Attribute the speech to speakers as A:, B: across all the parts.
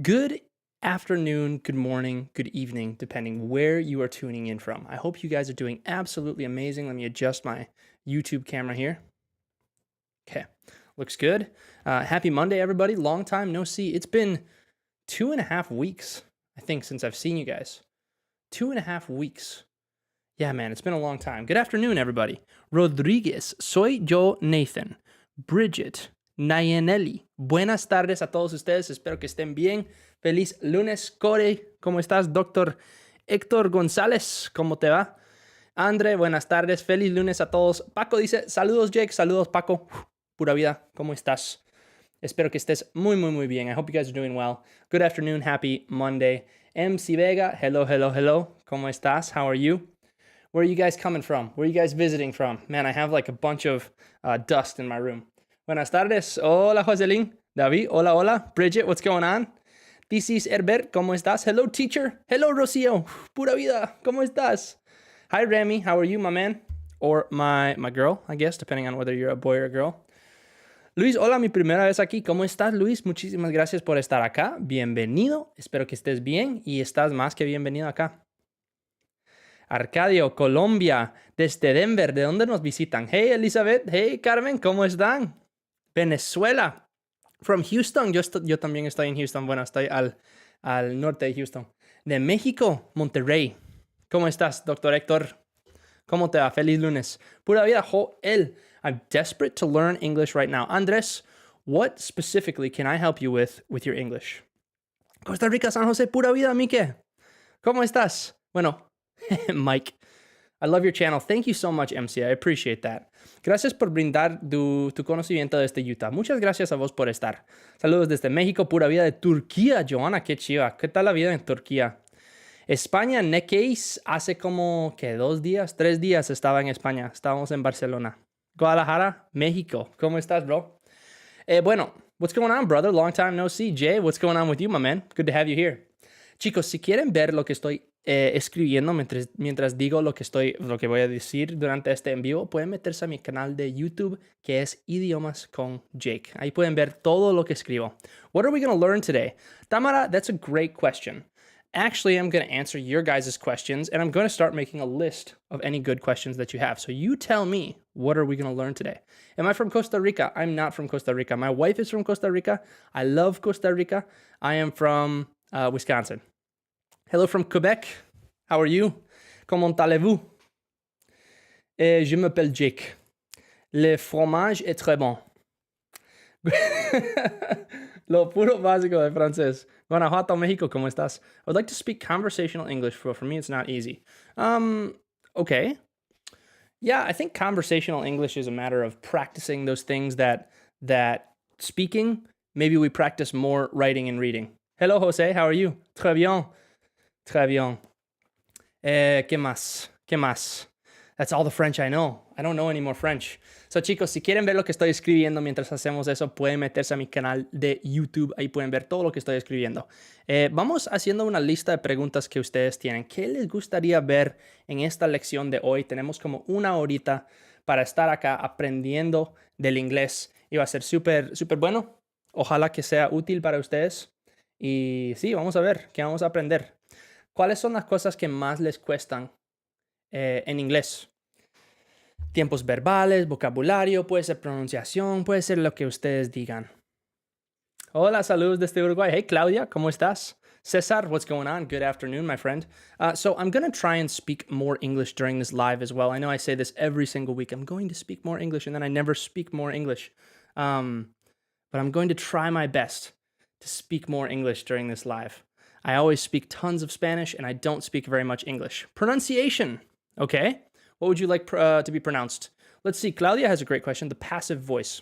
A: Good afternoon, good morning, good evening, depending where you are tuning in from. I hope you guys are doing absolutely amazing. Let me adjust my YouTube camera here. Okay, looks good. Happy Monday, everybody. Long time no see. It's been 2.5 weeks, I think, since I've seen you guys. 2.5 weeks. Yeah, man, it's been a long time. Good afternoon, everybody. Rodriguez, soy yo Nathan. Bridget, Nayaneli. Buenas tardes a todos ustedes. Espero que estén bien. Feliz lunes, Corey. ¿Cómo estás, doctor Héctor González? ¿Cómo te va? Andre, buenas tardes. Feliz lunes a todos. Paco dice, saludos, Jake. Saludos, Paco. Pura vida. ¿Cómo estás? Espero que estés muy bien. I hope you guys are doing well. Good afternoon. Happy Monday. MC Vega, hello. ¿Cómo estás? How are you? Where are you guys coming from? Where are you guys visiting from? Man, I have like a bunch of dust in my room. Buenas tardes. Hola, Joselín. David, hola. Bridget, what's going on? This is Herbert, ¿cómo estás? Hello, teacher. Hello, Rocío. Pura vida, ¿cómo estás? Hi, Remy. How are you, my man? Or my girl, I guess, depending on whether you're a boy or a girl. Luis, hola, mi primera vez aquí. ¿Cómo estás, Luis? Muchísimas gracias por estar acá. Bienvenido. Espero que estés bien y estás más que bienvenido acá. Arcadio, Colombia, desde Denver. ¿De dónde nos visitan? Hey, Elizabeth. Hey, Carmen, ¿cómo están? Venezuela. From Houston. Yo también estoy en Houston. Bueno, estoy al norte de Houston. De México, Monterrey. ¿Cómo estás, doctor Héctor? ¿Cómo te va? Feliz lunes. Pura vida, Joel. I'm desperate to learn English right now. Andres, what specifically can I help you with your English? Costa Rica, San Jose, pura vida, Mike. ¿Cómo estás? Bueno, Mike, I love your channel. Thank you so much, MC. I appreciate that. Gracias por brindar tu conocimiento desde Utah. Muchas gracias a vos por estar. Saludos desde México, pura vida de Turquía. Joana, qué chiva. ¿Qué tal la vida en Turquía? España, Nekeis, hace como, ¿qué? 2 días, 3 días estaba en España. Estábamos en Barcelona. Guadalajara, México. ¿Cómo estás, bro? Bueno, what's going on, brother? Long time no see. Jay, what's going on with you, my man? Good to have you here. Chicos, si quieren ver lo que estoy escribiendo mientras digo lo que voy a decir durante este en vivo, pueden meterse a mi canal de YouTube, que es Idiomas con Jake. Ahí pueden ver todo lo que escribo. What are we going to learn today? Tamara, that's a great question. Actually, I'm going to answer your guys' questions, and I'm going to start making a list of any good questions that you have. So you tell me, what are we going to learn today? Am I from Costa Rica? I'm not from Costa Rica. My wife is from Costa Rica. I love Costa Rica. I am from Wisconsin. Hello from Quebec. How are you? Comment allez-vous? Je m'appelle Jake. Le fromage est très bon. Lo puro básico de francés. Guanajuato, México, ¿cómo estás? I would like to speak conversational English, but for me it's not easy. Okay. Yeah, I think conversational English is a matter of practicing those things that speaking, maybe we practice more writing and reading. Hello, Jose, how are you? Très bien. Très bien. ¿Qué más? That's all the French I know. I don't know any more French. So, chicos, si quieren ver lo que estoy escribiendo mientras hacemos eso, pueden meterse a mi canal de YouTube. Ahí pueden ver todo lo que estoy escribiendo. Vamos haciendo una lista de preguntas que ustedes tienen. ¿Qué les gustaría ver en esta lección de hoy? Tenemos como 1 horita para estar acá aprendiendo del inglés. Y va a ser súper bueno. Ojalá que sea útil para ustedes. Y sí, vamos a ver qué vamos a aprender. ¿Cuáles son las cosas que más les cuestan en inglés? Tiempos verbales, vocabulario, puede ser pronunciación, puede ser lo que ustedes digan. Hola, saludos desde Uruguay. Hey, Claudia, ¿cómo estás? Cesar, what's going on? Good afternoon, my friend. So I'm going to try and speak more English during this live as well. I know I say this every single week. I'm going to speak more English, and then I never speak more English. But I'm going to try my best to speak more English during this live. I always speak tons of Spanish, and I don't speak very much English. Pronunciation, okay? What would you like to be pronounced? Let's see. Claudia has a great question. The passive voice.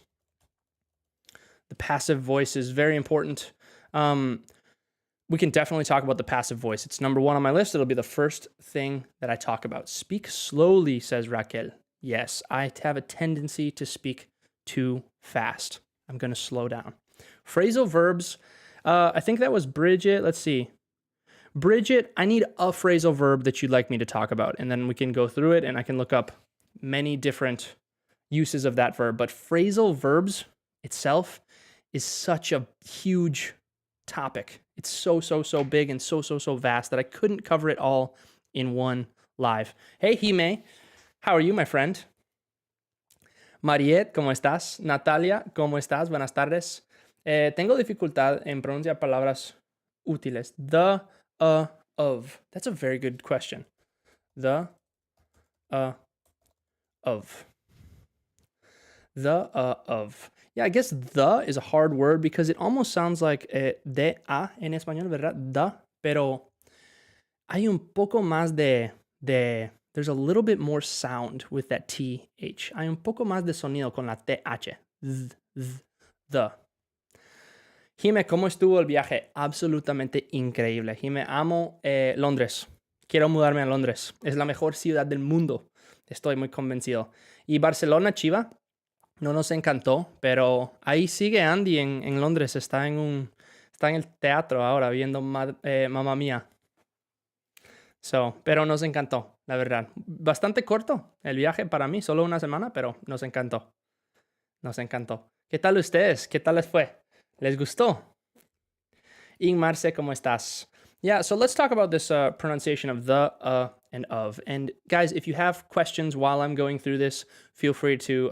A: The passive voice is very important. We can definitely talk about the passive voice. It's number 1 on my list. It'll be the first thing that I talk about. Speak slowly, says Raquel. Yes, I have a tendency to speak too fast. I'm going to slow down. Phrasal verbs. I think that was Bridget. Let's see. Bridget, I need a phrasal verb that you'd like me to talk about, and then we can go through it, and I can look up many different uses of that verb. But phrasal verbs itself is such a huge topic. It's so big and so vast that I couldn't cover it all in one live. Hey, Jime, how are you, my friend? Mariette, ¿cómo estás? Natalia, ¿cómo estás? Buenas tardes. Tengo dificultad en pronunciar palabras útiles. The, of. That's a very good question. The, of. The, of. Yeah, I guess the is a hard word because it almost sounds like de a en español, ¿verdad? The, pero hay un poco más de, there's a little bit more sound with that TH. Hay un poco más de sonido con la TH. The. Jime, ¿cómo estuvo el viaje? Absolutamente increíble. Jime, amo Londres. Quiero mudarme a Londres. Es la mejor ciudad del mundo. Estoy muy convencido. Y Barcelona, Chiva, no nos encantó, pero ahí sigue Andy en Londres. Está en el teatro ahora viendo Mamma Mía. Pero nos encantó, la verdad. Bastante corto el viaje para mí, solo una semana, pero nos encantó. Nos encantó. ¿Qué tal ustedes? ¿Qué tal les fue? ¿Les gustó? Ingmarce, ¿cómo estás? Yeah, so let's talk about this pronunciation of the, and of. And guys, if you have questions while I'm going through this, feel free to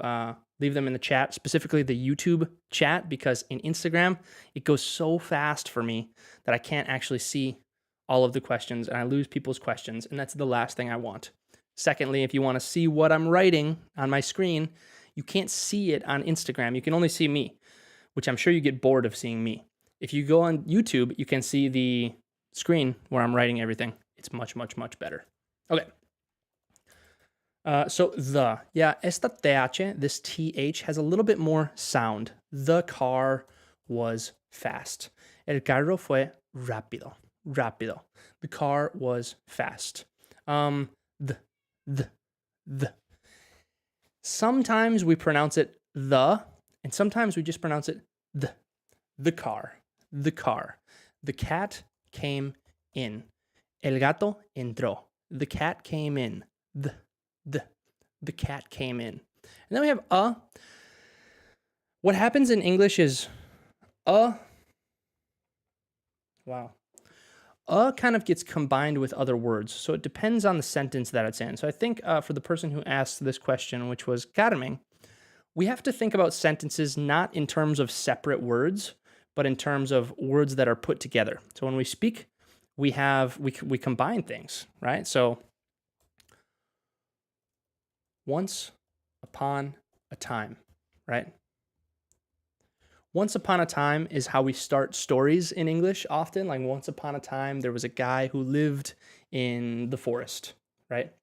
A: leave them in the chat, specifically the YouTube chat, because in Instagram, it goes so fast for me that I can't actually see all of the questions and I lose people's questions, and that's the last thing I want. Secondly, if you want to see what I'm writing on my screen, you can't see it on Instagram. You can only see me, which I'm sure you get bored of seeing me. If you go on YouTube, you can see the screen where I'm writing everything. It's much better. Okay. So the, yeah, esta TH, this TH has a little bit more sound. The car was fast. El carro fue rápido. The car was fast. The. Sometimes we pronounce it the, and sometimes we just pronounce it the. The car. The cat came in. El gato entró. The cat came in. The cat came in. And then we have a. What happens in English is wow. Kind of gets combined with other words, so it depends on the sentence that it's in. So I think for the person who asked this question, which was Carmen, we have to think about sentences not in terms of separate words, but in terms of words that are put together. So when we speak, we combine things, right? So once upon a time, right? Once upon a time is how we start stories in English often. Like once upon a time, there was a guy who lived in the forest, right?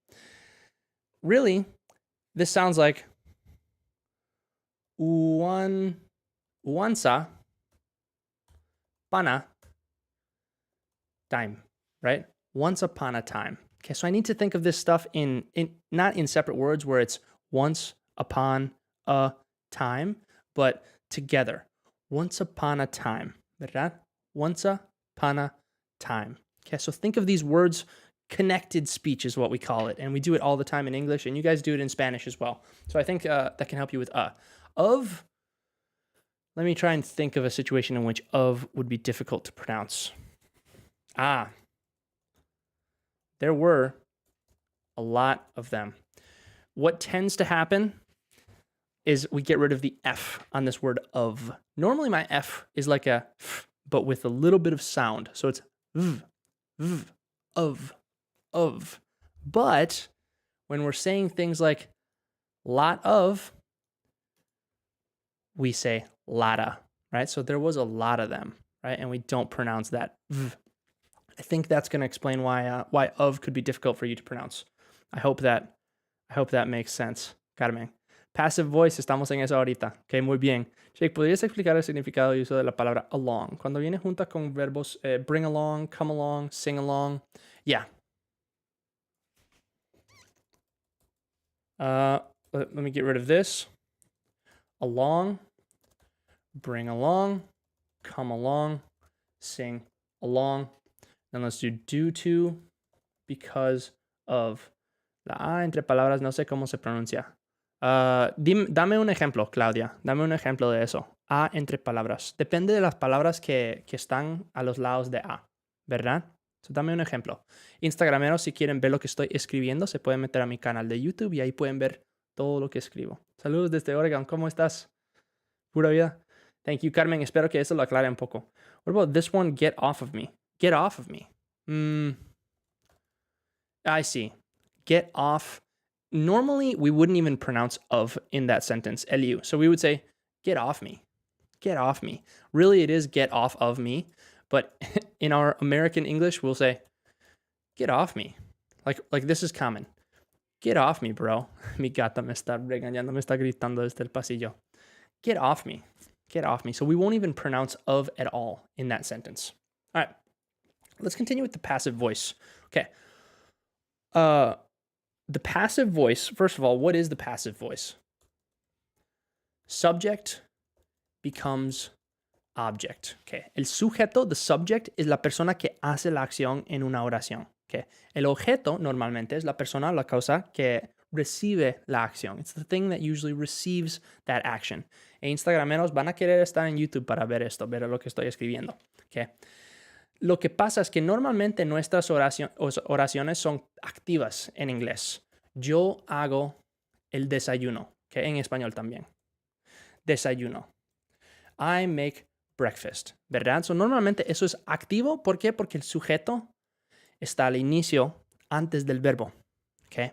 A: Really, this sounds like once upon time, right? Once upon a time. Okay, so I need to think of this stuff in not in separate words where it's once upon a time, but together. Once upon a time, ¿verdad? Once upon a time. Okay, so think of these words, connected speech is what we call it, and we do it all the time in English, and you guys do it in Spanish as well. So I think that can help you with Of, let me try and think of a situation in which of would be difficult to pronounce. There were a lot of them. What tends to happen is we get rid of the F on this word of. Normally my F is like a F, but with a little bit of sound. So it's v, of. But when we're saying things like lot of, we say lotta, right? So there was a lot of them, right? And we don't pronounce that v. I think that's going to explain why of could be difficult for you to pronounce. I hope that makes sense, Carmen. Passive voice, estamos en eso ahorita. Ok, muy bien. Jake, ¿podrías explicar el significado y uso de la palabra along? Cuando viene junta con verbos bring along, come along, sing along. Yeah. Let me get rid of this. Along, bring along, come along, sing along. Then let's do due to, because of. La A entre palabras no sé cómo se pronuncia. Dame un ejemplo, Claudia. Dame un ejemplo de eso. a entre palabras. Depende de las palabras que están a los lados de a, ¿verdad? So, dame un ejemplo. Instagrameros, si quieren ver lo que estoy escribiendo, se pueden meter a mi canal de YouTube y ahí pueden ver todo lo que escribo. Saludos desde Oregon. ¿Cómo estás? Pura vida. Thank you, Carmen. Espero que eso lo aclare un poco. What about this one? Get off of me. Get off of me. I see. Get off. Normally, we wouldn't even pronounce of in that sentence, LU. So we would say, get off me. Get off me. Really, it is get off of me. But in our American English, we'll say, get off me. Like this is common. Get off me, bro. Mi gata me está regañando, me está gritando desde el pasillo. Get off me. Get off me. So we won't even pronounce of at all in that sentence. All right. Let's continue with the passive voice. Okay. The passive voice, first of all, what is the passive voice? Subject becomes object. Okay. El sujeto, the subject, es la persona que hace la acción en una oración. Okay. El objeto normalmente es la persona, la cosa que recibe la acción. It's the thing that usually receives that action. E Instagrameros van a querer estar en YouTube para ver esto, ver lo que estoy escribiendo. Okay. Lo que pasa es que normalmente nuestras oraciones son activas en inglés. Yo hago el desayuno, que en español también. Desayuno. I make breakfast, ¿verdad? So, normalmente eso es activo. ¿Por qué? Porque el sujeto está al inicio antes del verbo. ¿Okay?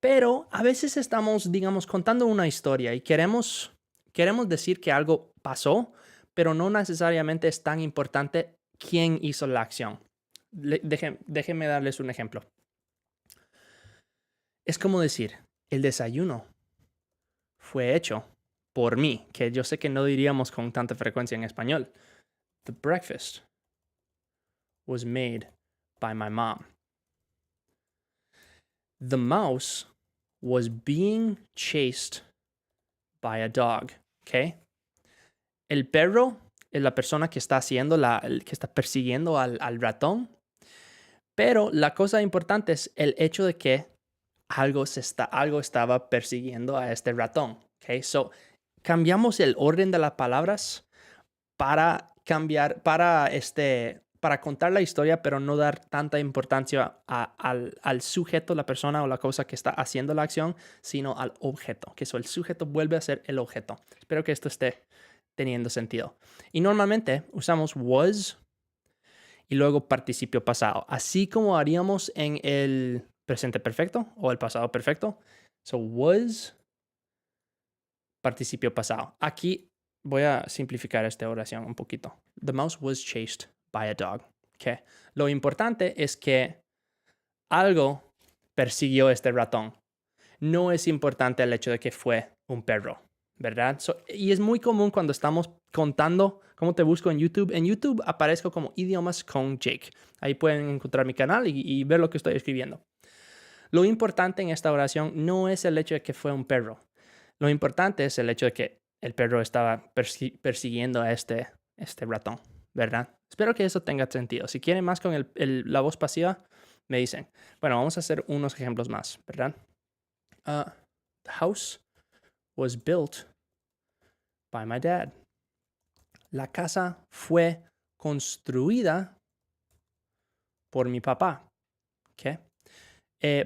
A: Pero a veces estamos, digamos, contando una historia y queremos decir que algo pasó, pero no necesariamente es tan importante quién hizo la acción. Déjenme darles un ejemplo. Es como decir, el desayuno fue hecho por mí, que yo sé que no diríamos con tanta frecuencia en español. The breakfast was made by my mom. The mouse was being chased by a dog. Okay? El perro es la persona que está que está persiguiendo al ratón. Pero la cosa importante es el hecho de que algo estaba persiguiendo a este ratón. Okay? So, cambiamos el orden de las palabras para contar la historia, pero no dar tanta importancia al sujeto, la persona o la cosa que está haciendo la acción, sino al objeto. Que eso, el sujeto vuelve a ser el objeto. Espero que esto esté teniendo sentido. Y normalmente usamos was y luego participio pasado, así como haríamos en el presente perfecto o el pasado perfecto. So, was, participio pasado. Aquí voy a simplificar esta oración un poquito. The mouse was chased by a dog. Okay. Lo importante es que algo persiguió este ratón. No es importante el hecho de que fue un perro, ¿verdad? Y es muy común cuando estamos contando. ¿Cómo te busco en YouTube? En YouTube aparezco como Idiomas con Jake. Ahí pueden encontrar mi canal y ver lo que estoy escribiendo. Lo importante en esta oración no es el hecho de que fue un perro. Lo importante es el hecho de que el perro estaba persiguiendo a este ratón, ¿verdad? Espero que eso tenga sentido. Si quieren más con la voz pasiva, me dicen. Bueno, vamos a hacer unos ejemplos más, ¿verdad? The house was built by my dad. La casa fue construida por mi papá. ¿Okay?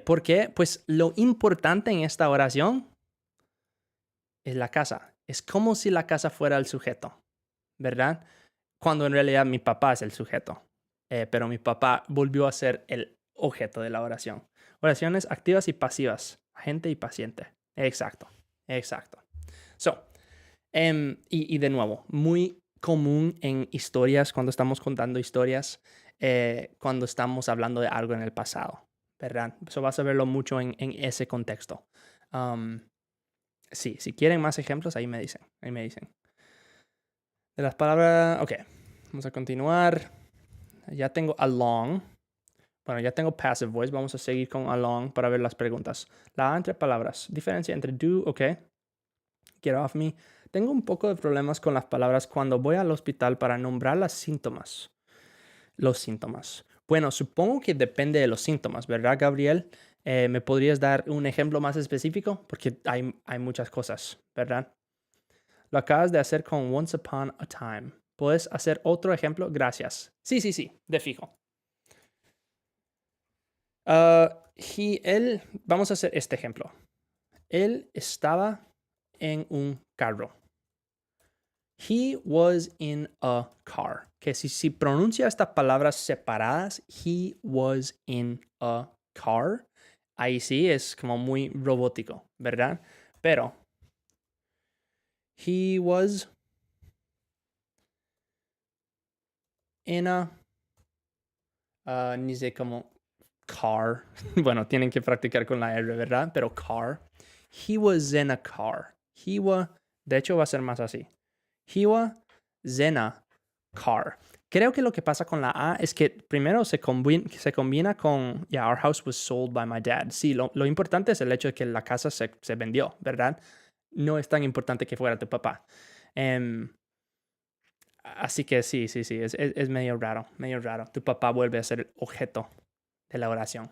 A: ¿Por qué? Pues lo importante en esta oración es la casa. Es como si la casa fuera el sujeto, ¿verdad? Cuando en realidad mi papá es el sujeto. Pero mi papá volvió a ser el objeto de la oración. Oraciones activas y pasivas. Agente y paciente. Exacto. So, y de nuevo, muy común en historias, cuando estamos contando historias, cuando estamos hablando de algo en el pasado, ¿verdad? Eso vas a verlo mucho en ese contexto. Sí, si quieren más ejemplos, ahí me dicen. De las palabras, ok, vamos a continuar. Ya tengo along. Bueno, ya tengo passive voice. Vamos a seguir con along para ver las preguntas. La A entre palabras. Diferencia entre do, ok. Get off me. Tengo un poco de problemas con las palabras cuando voy al hospital para nombrar los síntomas. Bueno, supongo que depende de los síntomas, ¿verdad, Gabriel? ¿Me podrías dar un ejemplo más específico? Porque hay muchas cosas, ¿verdad? Lo acabas de hacer con once upon a time. ¿Puedes hacer otro ejemplo? Gracias. Sí, de fijo. Vamos a hacer este ejemplo. Él estaba en un carro. He was in a car. Que si pronuncia estas palabras separadas, he was in a car, ahí sí es como muy robótico, ¿verdad? Pero he was in a, ni sé cómo, car. Bueno, tienen que practicar con la R, ¿verdad? Pero car. He was in a car. De hecho va a ser más así. He was in a car. Creo que lo que pasa con la A es que primero se combina con, yeah, our house was sold by my dad. Sí, lo importante es el hecho de que la casa se vendió, ¿verdad? No es tan importante que fuera tu papá. Así que sí, es medio raro. Tu papá vuelve a ser el objeto de la oración.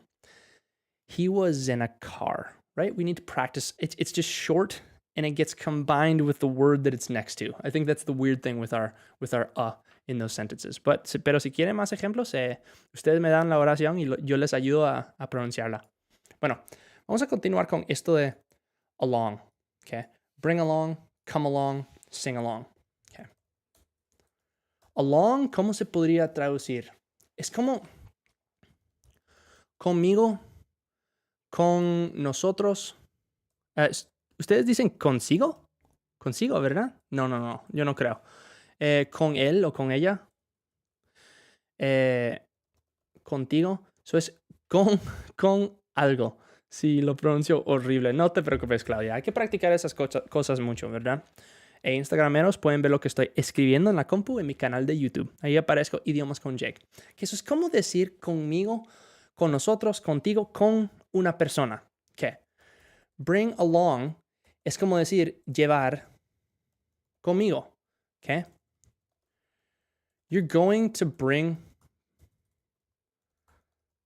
A: He was in a car, right? We need to practice. It's just short and it gets combined with the word that it's next to. I think that's the weird thing with our in those sentences. Pero si quieren más ejemplos, ustedes me dan la oración y yo les ayudo a pronunciarla. Bueno, vamos a continuar con esto de along. Okay. Bring along, come along, sing along. Okay. Along, ¿cómo se podría traducir? Es como conmigo, con nosotros. ¿Ustedes dicen consigo? Consigo, ¿verdad? No, yo no creo. Con él o con ella. Contigo. Eso es con algo. Si lo pronuncio horrible. No te preocupes, Claudia. Hay que practicar esas cosas mucho, ¿verdad? Instagrameros pueden ver lo que estoy escribiendo en la compu en mi canal de YouTube. Ahí aparezco idiomas con Jake. Que eso es como decir conmigo, con nosotros, contigo, con una persona. ¿Qué? Bring along es como decir llevar conmigo. ¿Qué? You're going to bring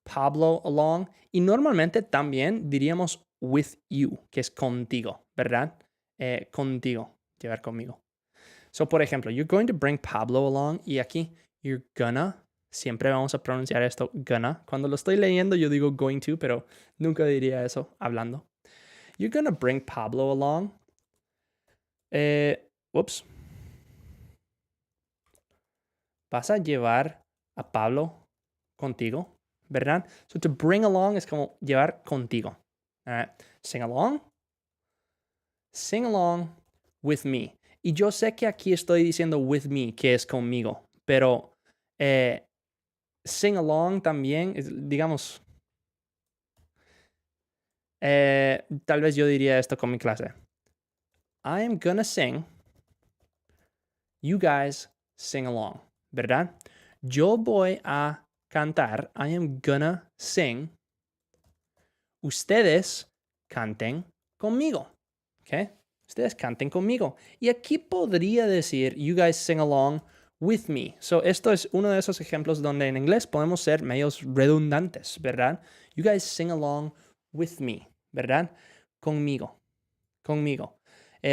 A: Pablo along. Y normalmente también diríamos with you, que es contigo, ¿verdad? Contigo, llevar conmigo. So, por ejemplo, you're going to bring Pablo along. Y aquí, you're gonna. Siempre vamos a pronunciar esto, gonna. Cuando lo estoy leyendo, yo digo going to, pero nunca diría eso hablando. You're gonna bring Pablo along. Whoops. Vas a llevar a Pablo contigo, ¿verdad? So to bring along es como llevar contigo. All right. Sing along. Sing along with me. Y yo sé que aquí estoy diciendo with me, que es conmigo, pero sing along también, digamos, tal vez yo diría esto con mi clase. I am gonna sing. You guys sing along, ¿verdad? Yo voy a cantar. I am gonna sing. Ustedes canten conmigo. ¿Ok? Ustedes canten conmigo. Y aquí podría decir, you guys sing along with me. So, esto es uno de esos ejemplos donde en inglés podemos ser medios redundantes, ¿verdad? You guys sing along with me, ¿verdad? Conmigo.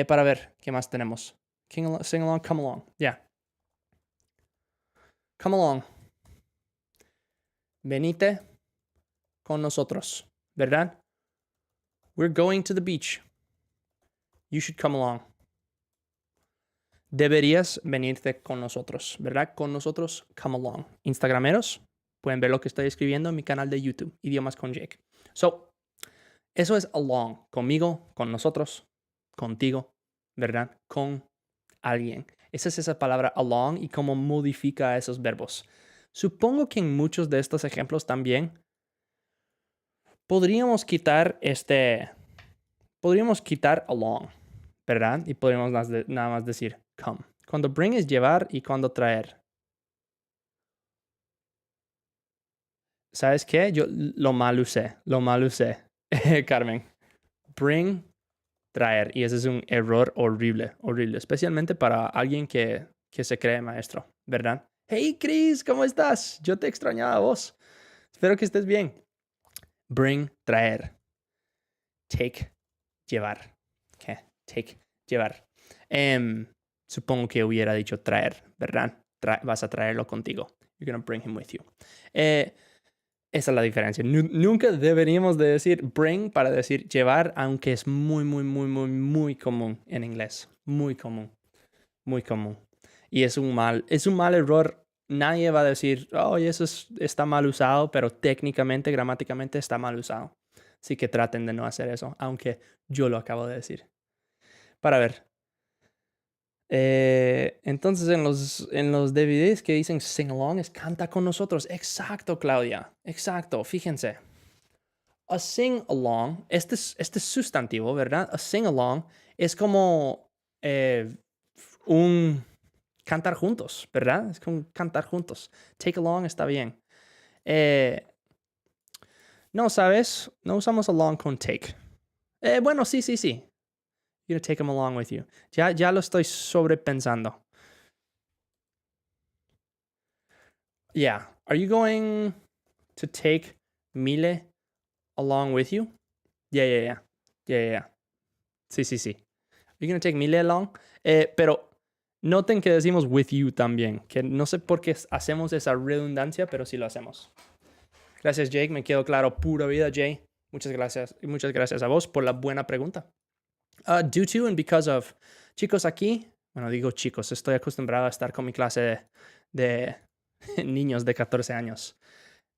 A: Para ver, ¿qué más tenemos? Sing along, come along. Yeah. Come along. Venite con nosotros, ¿verdad? We're going to the beach. You should come along. Deberías venirte con nosotros, ¿verdad? Con nosotros, come along. Instagrameros, pueden ver lo que estoy escribiendo en mi canal de YouTube, Idiomas con Jake. So, eso es along. Conmigo, con nosotros, contigo, ¿verdad? Con alguien. Esa es esa palabra along y cómo modifica esos verbos. Supongo que en muchos de estos ejemplos también podríamos quitar along, ¿verdad? Y podríamos nada más decir come. Cuando bring es llevar y cuando traer. ¿Sabes qué? Yo lo mal usé. Carmen. Bring, traer. Y ese es un error horrible. Especialmente para alguien que se cree maestro, ¿verdad? Hey, Chris, ¿cómo estás? Yo te extrañaba a vos. Espero que estés bien. Bring, traer. Take, llevar. Okay. Take, llevar. Supongo que hubiera dicho traer, ¿verdad? Vas a traerlo contigo. You're going to bring him with you. Esa es la diferencia. Nunca deberíamos de decir bring para decir llevar, aunque es muy, muy, muy, muy, muy común en inglés. Muy común. Muy común. Y es un mal error. Nadie va a decir, oh, eso está mal usado, pero técnicamente, gramáticamente está mal usado. Así que traten de no hacer eso, aunque yo lo acabo de decir. Para ver. Entonces en los DVDs que dicen sing along es canta con nosotros. Exacto, Claudia. Exacto. Fíjense. A sing along, este es sustantivo, ¿verdad? A sing along es como un cantar juntos, ¿verdad? Es como cantar juntos. Take along está bien. No, ¿sabes? No usamos along con take. Bueno, sí. You're gonna take them along with you. Ya lo estoy sobrepensando. Yeah. Are you going to take Mile along with you? Yeah. Sí. Are you gonna take Mile along? Pero noten que decimos with you también. Que no sé por qué hacemos esa redundancia, pero sí lo hacemos. Gracias, Jake. Me quedó claro. Pura vida, Jay. Muchas gracias. Y muchas gracias a vos por la buena pregunta. Due to and because of. Chicos, aquí, bueno, digo chicos, estoy acostumbrado a estar con mi clase de niños de 14 años.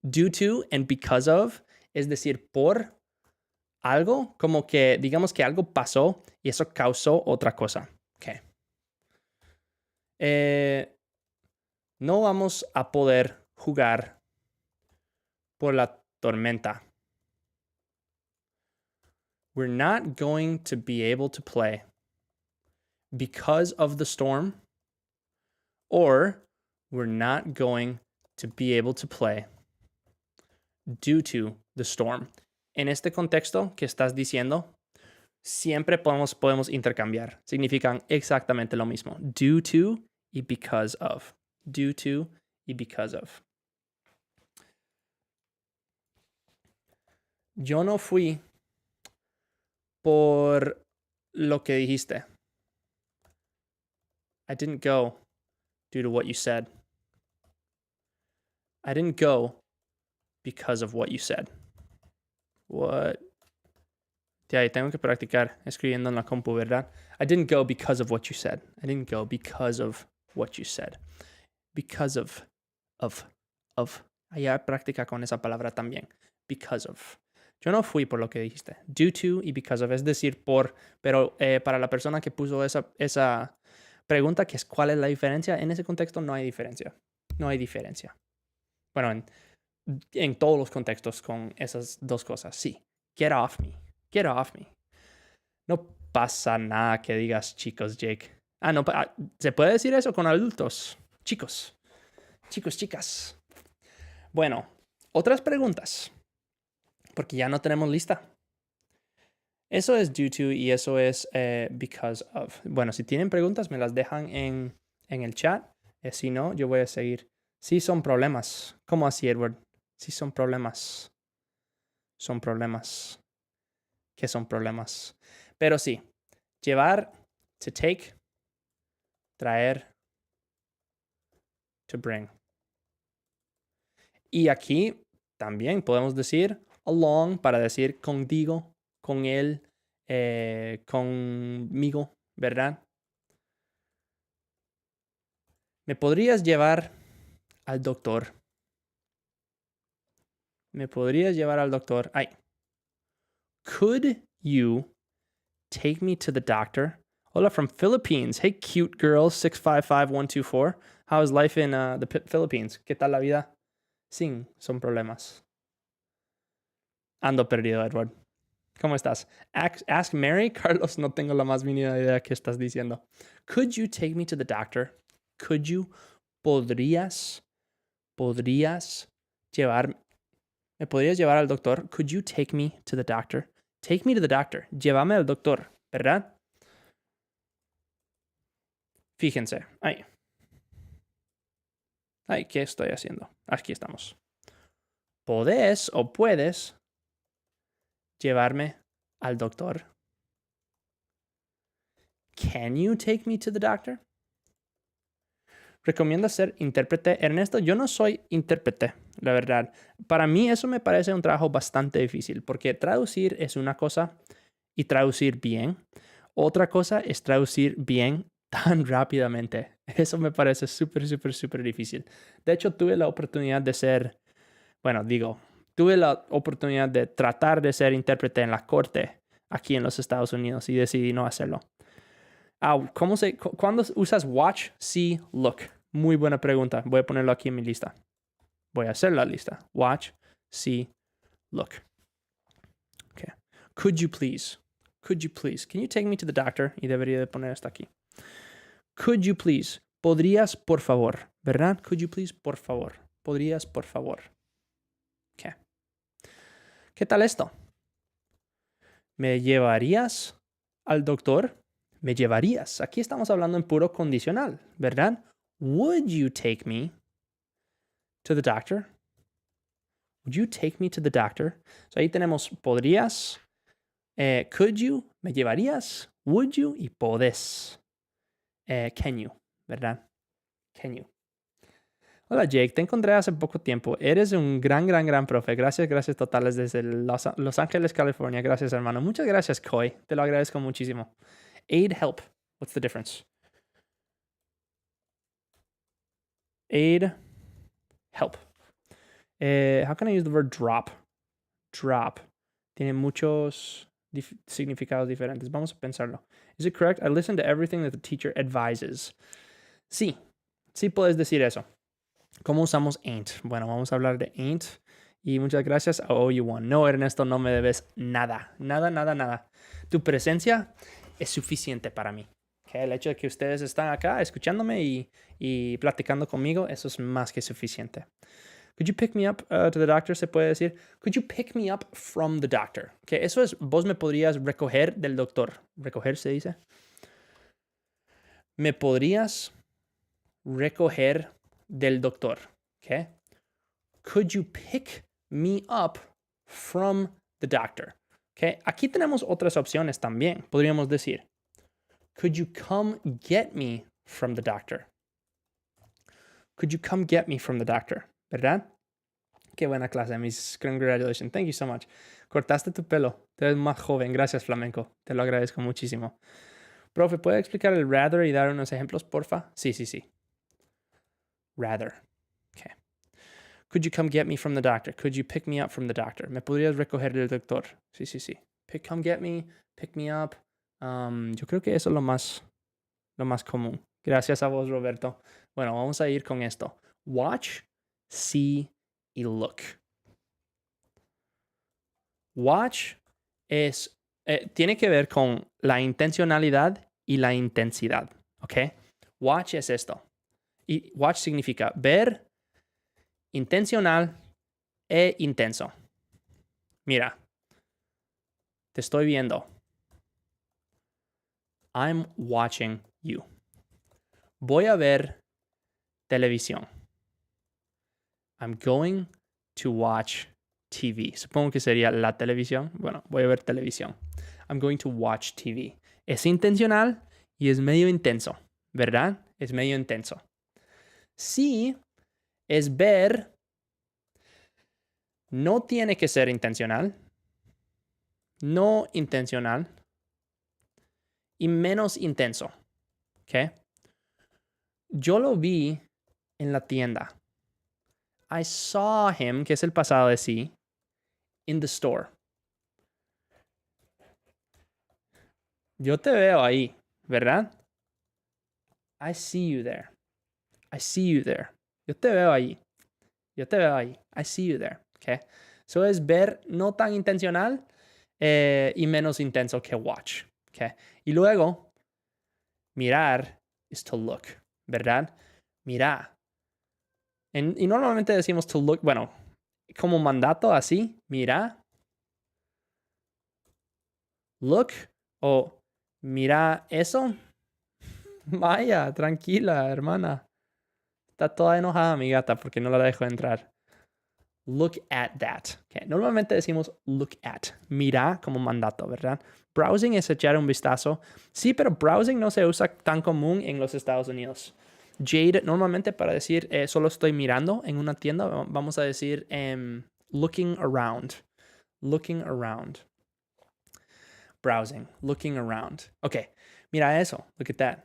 A: Due to and because of, es decir, por algo, como que digamos que algo pasó y eso causó otra cosa. Okay. No vamos a poder jugar por la tormenta. We're not going to be able to play because of the storm, or we're not going to be able to play due to the storm. En este contexto que estás diciendo, siempre podemos intercambiar. Significan exactamente lo mismo. Due to y because of. Due to y because of. Yo no fui por lo que dijiste. I didn't go due to what you said. I didn't go because of what you said. What? Ya, tengo que practicar escribiendo en la compu, ¿verdad? I didn't go because of what you said. I didn't go because of what you said. Because of. Allá práctica con esa palabra también. Because of. Yo no fui por lo que dijiste. Due to y because of, es decir, por. Pero para la persona que puso esa pregunta, que es cuál es la diferencia, en ese contexto no hay diferencia. No hay diferencia. Bueno, en todos los contextos con esas dos cosas, sí. Get off me. Get off me. No pasa nada que digas chicos, Jake. No, ¿se puede decir eso con adultos? Chicos, chicas. Bueno, otras preguntas. Porque ya no tenemos lista. Eso es due to y eso es because of. Bueno, si tienen preguntas, me las dejan en el chat. Si no, yo voy a seguir. Sí son problemas. ¿Cómo así, Edward? Sí son problemas. Son problemas. ¿Qué son problemas? Pero sí, llevar, to take, traer, to bring. Y aquí también podemos decir along para decir contigo, con él, conmigo, ¿verdad? ¿Me podrías llevar al doctor? ¿Me podrías llevar al doctor? Could you take me to the doctor? Hola from Philippines. Hey, cute girl, 655124. How is life in the Philippines? ¿Qué tal la vida? Sí, son problemas. Ando perdido, Edward. ¿Cómo estás? Ask Mary. Carlos, no tengo la más mínima idea qué estás diciendo. Could you take me to the doctor? Could you? ¿Podrías llevar? ¿Me podrías llevar al doctor? Could you take me to the doctor? Take me to the doctor. Llévame al doctor, ¿verdad? Fíjense. ¿Qué estoy haciendo? Aquí estamos. ¿Podés o puedes llevarme al doctor? Can you take me to the doctor? Recomienda ser intérprete. Ernesto, yo no soy intérprete, la verdad. Para mí eso me parece un trabajo bastante difícil porque traducir es una cosa y traducir bien. Otra cosa es traducir bien tan rápidamente. Eso me parece súper, súper, súper difícil. De hecho, tuve la oportunidad de ser, tuve la oportunidad de tratar de ser intérprete en la corte aquí en los Estados Unidos y decidí no hacerlo. ¿Cuándo usas watch, see, look? Muy buena pregunta. Voy a ponerlo aquí en mi lista. Voy a hacer la lista. Watch, see, look. Okay. Could you please? Could you please? Can you take me to the doctor? Y debería de poner esto aquí. Could you please? ¿Podrías, por favor? ¿Verdad? Could you please, por favor? ¿Podrías, por favor? Okay. ¿Qué tal esto? ¿Me llevarías al doctor? Me llevarías. Aquí estamos hablando en puro condicional, ¿verdad? Would you take me to the doctor? Would you take me to the doctor? So ahí tenemos podrías, could you, me llevarías, would you y podés. Can you, ¿verdad? Can you. Hola Jake, te encontré hace poco tiempo. Eres un gran profe. Gracias totales desde Los Ángeles, California. Gracias, hermano. Muchas gracias, Coy. Te lo agradezco muchísimo. Aid, help. What's the difference? Aid, help. How can I use the word drop? Drop. Tiene muchos significados diferentes. Vamos a pensarlo. Is it correct? I listen to everything that the teacher advises. Sí puedes decir eso. ¿Cómo usamos ain't? Bueno, vamos a hablar de ain't. Y muchas gracias. I owe you one. No, Ernesto, no me debes nada. Nada. Tu presencia es suficiente para mí. Okay? El hecho de que ustedes están acá escuchándome y platicando conmigo, eso es más que suficiente. Could you pick me up to the doctor? Se puede decir. Could you pick me up from the doctor? Okay, eso es, vos me podrías recoger del doctor. ¿Recoger se dice? Me podrías recoger del doctor. Okay? Could you pick me up from the doctor? Okay? Aquí tenemos otras opciones también. Podríamos decir, could you come get me from the doctor? Could you come get me from the doctor? ¿Verdad? Qué buena clase, mis congratulations. Thank you so much. Cortaste tu pelo. Te ves más joven. Gracias, Flamenco. Te lo agradezco muchísimo. Profe, ¿puede explicar el rather y dar unos ejemplos, porfa? Sí. Rather. Okay. Could you come get me from the doctor? Could you pick me up from the doctor? ¿Me podrías recoger del doctor? Sí. Come get me, pick me up. Yo creo que eso es lo más común. Gracias a vos, Roberto. Bueno, vamos a ir con esto. Watch, see y look. Watch tiene que ver con la intencionalidad y la intensidad. ¿Ok? Watch es esto. Y watch significa ver, intencional e intenso. Mira, te estoy viendo. I'm watching you. Voy a ver televisión. I'm going to watch TV. Supongo que sería la televisión. Bueno, voy a ver televisión. I'm going to watch TV. Es intencional y es medio intenso, ¿verdad? Es medio intenso. Sí, es ver. No tiene que ser intencional. No intencional. Y menos intenso. ¿Ok? Yo lo vi en la tienda. I saw him, que es el pasado de sí, in the store. Yo te veo ahí, ¿verdad? I see you there. I see you there. Yo te veo ahí. I see you there. Okay? So es ver no tan intencional y menos intenso que watch. Okay? Y luego, mirar is to look, ¿verdad? Mira. Y normalmente decimos to look, bueno, como mandato así, mira, look o mira eso. Vaya, tranquila, hermana. Está toda enojada mi gata porque no la dejo entrar. Look at that. Okay. Normalmente decimos look at. Mira como mandato, ¿verdad? Browsing es echar un vistazo. Sí, pero browsing no se usa tan común en los Estados Unidos. Jade, normalmente para decir solo estoy mirando en una tienda, vamos a decir looking around. Looking around. Browsing. Looking around. Ok. Mira eso. Look at that.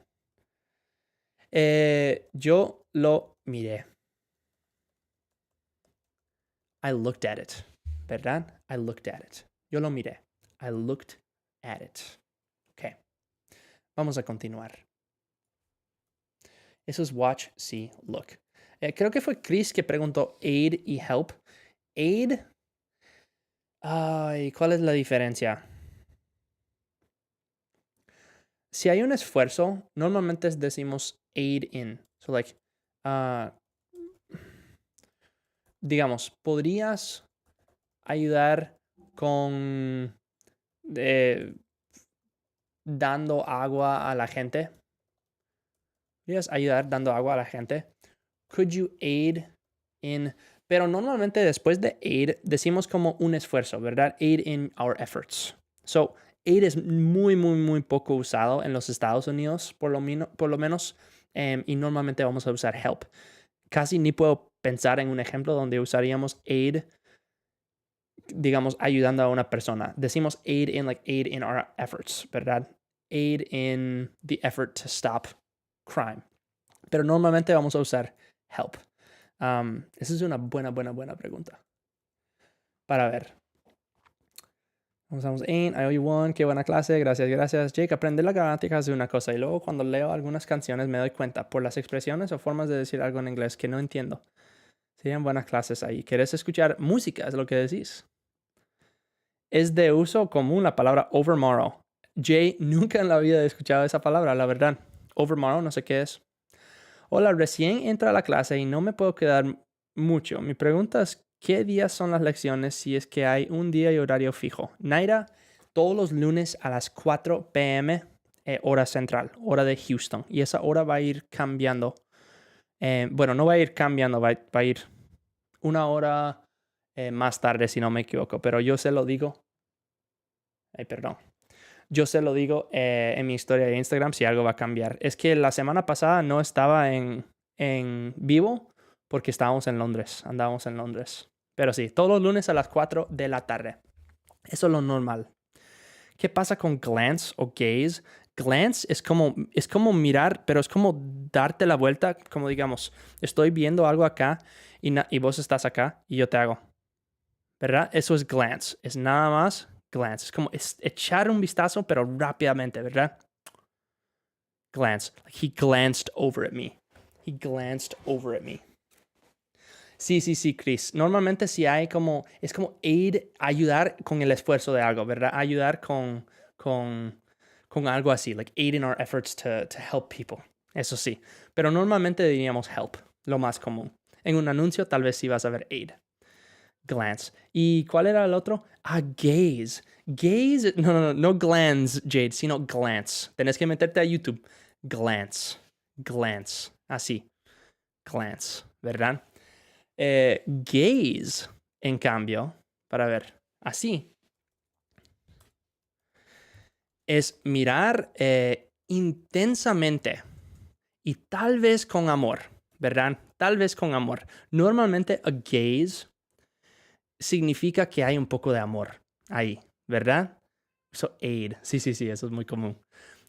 A: Yo lo miré. I looked at it. ¿Verdad? I looked at it. Yo lo miré. I looked at it. Ok. Vamos a continuar. Eso es watch, see, look. Creo que fue Chris que preguntó aid y help. Aid. Ay, ¿cuál es la diferencia? Si hay un esfuerzo, normalmente decimos aid in. So like, digamos, podrías ayudar con dando agua a la gente. ¿Podrías ayudar dando agua a la gente? Could you aid in? Pero normalmente después de aid decimos como un esfuerzo, ¿verdad? Aid in our efforts. So, aid es muy, muy, muy poco usado en los Estados Unidos, por lo menos, y normalmente vamos a usar help. Casi ni puedo pensar en un ejemplo donde usaríamos aid, digamos, ayudando a una persona. Decimos aid in our efforts, ¿verdad? Aid in the effort to stop crime. Pero normalmente vamos a usar help. Esa es una buena pregunta. Para ver. Usamos in, I owe you one, qué buena clase, gracias. Jake, aprender la gramática es una cosa y luego cuando leo algunas canciones me doy cuenta por las expresiones o formas de decir algo en inglés que no entiendo. Serían buenas clases ahí. ¿Quieres escuchar música? Es lo que decís. Es de uso común la palabra overmorrow. Jay, nunca en la vida he escuchado esa palabra, la verdad. Overmorrow, no sé qué es. Hola, recién entro a la clase y no me puedo quedar mucho. Mi pregunta es, ¿qué días son las lecciones si es que hay un día y horario fijo? Naira, todos los lunes a las 4 p.m., hora central, hora de Houston. Y esa hora va a ir cambiando. Bueno, no va a ir cambiando, va a ir una hora más tarde, si no me equivoco. Pero yo se lo digo. Ay, perdón. Yo se lo digo en mi historia de Instagram si algo va a cambiar. Es que la semana pasada no estaba en vivo porque estábamos en Londres. Andábamos en Londres. Pero sí, todos los lunes a las 4 de la tarde. Eso es lo normal. ¿Qué pasa con glance o gaze? Glance es como mirar, pero es como darte la vuelta, como digamos, estoy viendo algo acá y vos estás acá y yo te hago. ¿Verdad? Eso es glance. Es nada más glance. Es como echar un vistazo, pero rápidamente, ¿verdad? Glance. Like he glanced over at me. He glanced over at me. Sí, Chris. Normalmente si hay como, es como aid, ayudar con el esfuerzo de algo, ¿verdad? Ayudar con algo así, like aid in our efforts to help people. Eso sí. Pero normalmente diríamos help, lo más común. En un anuncio tal vez sí vas a ver aid. Glance. ¿Y cuál era el otro? Gaze. Gaze, no glance, Jade, sino glance. Tenés que meterte a YouTube. Glance. Así. Glance, ¿verdad? Gaze, en cambio, para ver, así. Es mirar intensamente y tal vez con amor, ¿verdad? Tal vez con amor. Normalmente a gaze significa que hay un poco de amor ahí, ¿verdad? So, aid. Sí, eso es muy común.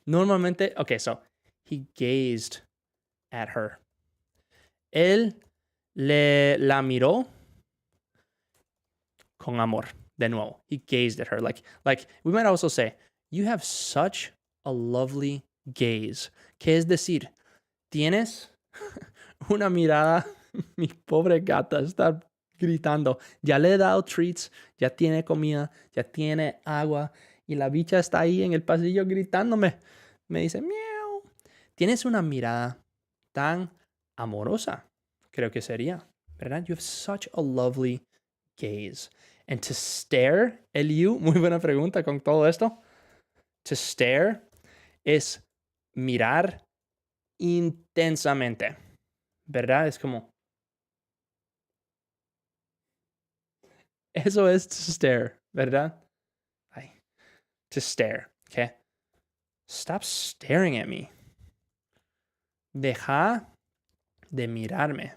A: Normalmente, so, he gazed at her. Él la miró con amor, de nuevo. He gazed at her. Like, we might also say, you have such a lovely gaze. ¿Qué es decir? Tienes una mirada, mi pobre gata está gritando. Ya le he dado treats, ya tiene comida, ya tiene agua y la bicha está ahí en el pasillo gritándome. Me dice, miau. Tienes una mirada tan amorosa, creo que sería, ¿verdad? You have such a lovely gaze. And to stare, Eliu, muy buena pregunta con todo esto. To stare es mirar intensamente, ¿verdad? Es como Eso es to stare, ¿verdad? Ay, to stare, okay? Stop staring at me. Deja de mirarme.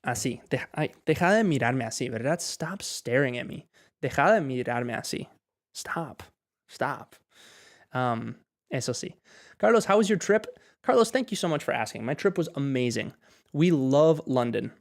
A: Así. Deja de mirarme así, ¿verdad? Stop staring at me. Deja de mirarme así. Stop. Stop. Eso sí. Carlos, how was your trip? Carlos, thank you so much for asking. My trip was amazing. We love London.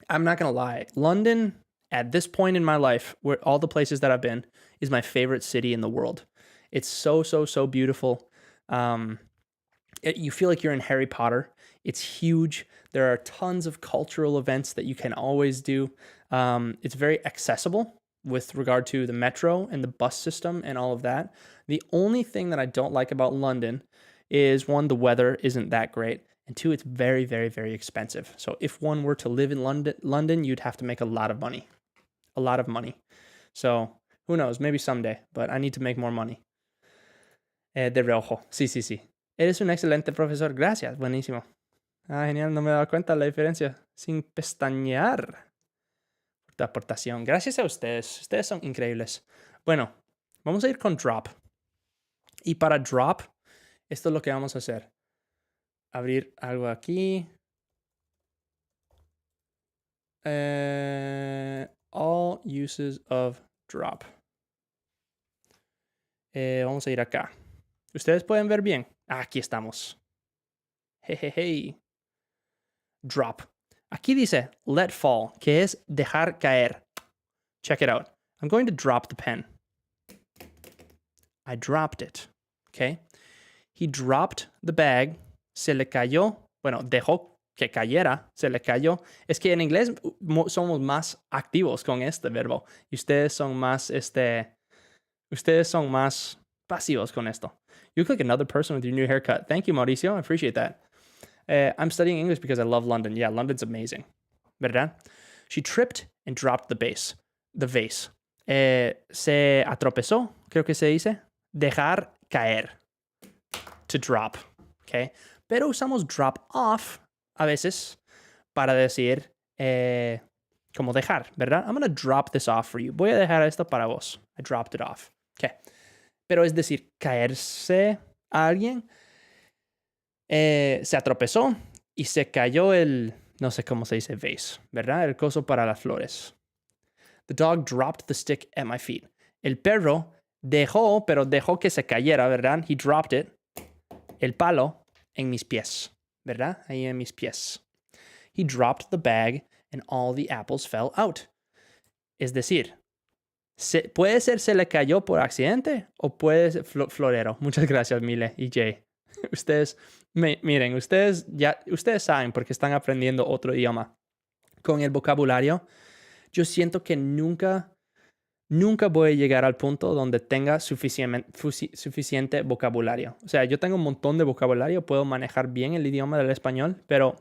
A: I'm not going to lie. London, at this point in my life, where all the places that I've been, is my favorite city in the world. It's so, so, so beautiful. You feel like you're in Harry Potter. It's huge. There are tons of cultural events that you can always do. It's very accessible with regard to the metro and the bus system and all of that. The only thing that I don't like about London is one, the weather isn't that great, and two, it's very, very, very expensive. So if one were to live in London, you'd have to make a lot of money. A lot of money. So who knows, maybe someday, but I need to make more money. De reojo. Sí, sí, sí. Eres un excelente profesor. Gracias. Buenísimo. Ah, genial. No me he dado cuenta de la diferencia. Sin pestañear. Tu aportación. Gracias a ustedes. Ustedes son increíbles. Bueno, vamos a ir con drop. Y para drop, esto es lo que vamos a hacer. Abrir algo aquí. All uses of drop. Vamos a ir acá. ¿Ustedes pueden ver bien? Aquí estamos. Hey. Drop. Aquí dice let fall, que es dejar caer. Check it out. I'm going to drop the pen. I dropped it. Okay. He dropped the bag. Se le cayó. Bueno, dejó que cayera. Se le cayó. Es que en inglés somos más activos con este verbo. Y ustedes son más, ustedes son más pasivos con esto. You look like another person with your new haircut. Thank you, Mauricio. I appreciate that. I'm studying English because I love London. Yeah, London's amazing. ¿Verdad? She tripped and dropped the vase. Se atropezó, creo que se dice. Dejar caer. To drop. Okay? Pero usamos drop off a veces para decir como dejar, ¿verdad? I'm going to drop this off for you. Voy a dejar esto para vos. I dropped it off. Okay. Pero es decir, caerse a alguien. Se atropezó y se cayó no sé cómo se dice vase, ¿verdad? El coso para las flores. The dog dropped the stick at my feet. El perro pero dejó que se cayera, ¿verdad? He dropped it, el palo, en mis pies, ¿verdad? Ahí en mis pies. He dropped the bag and all the apples fell out. Es decir, puede ser se le cayó por accidente o puede ser florero. Muchas gracias, Mile y Jay. Ustedes, miren, ustedes saben porque están aprendiendo otro idioma. Con el vocabulario, yo siento que nunca voy a llegar al punto donde tenga suficiente vocabulario. O sea, yo tengo un montón de vocabulario, puedo manejar bien el idioma del español, pero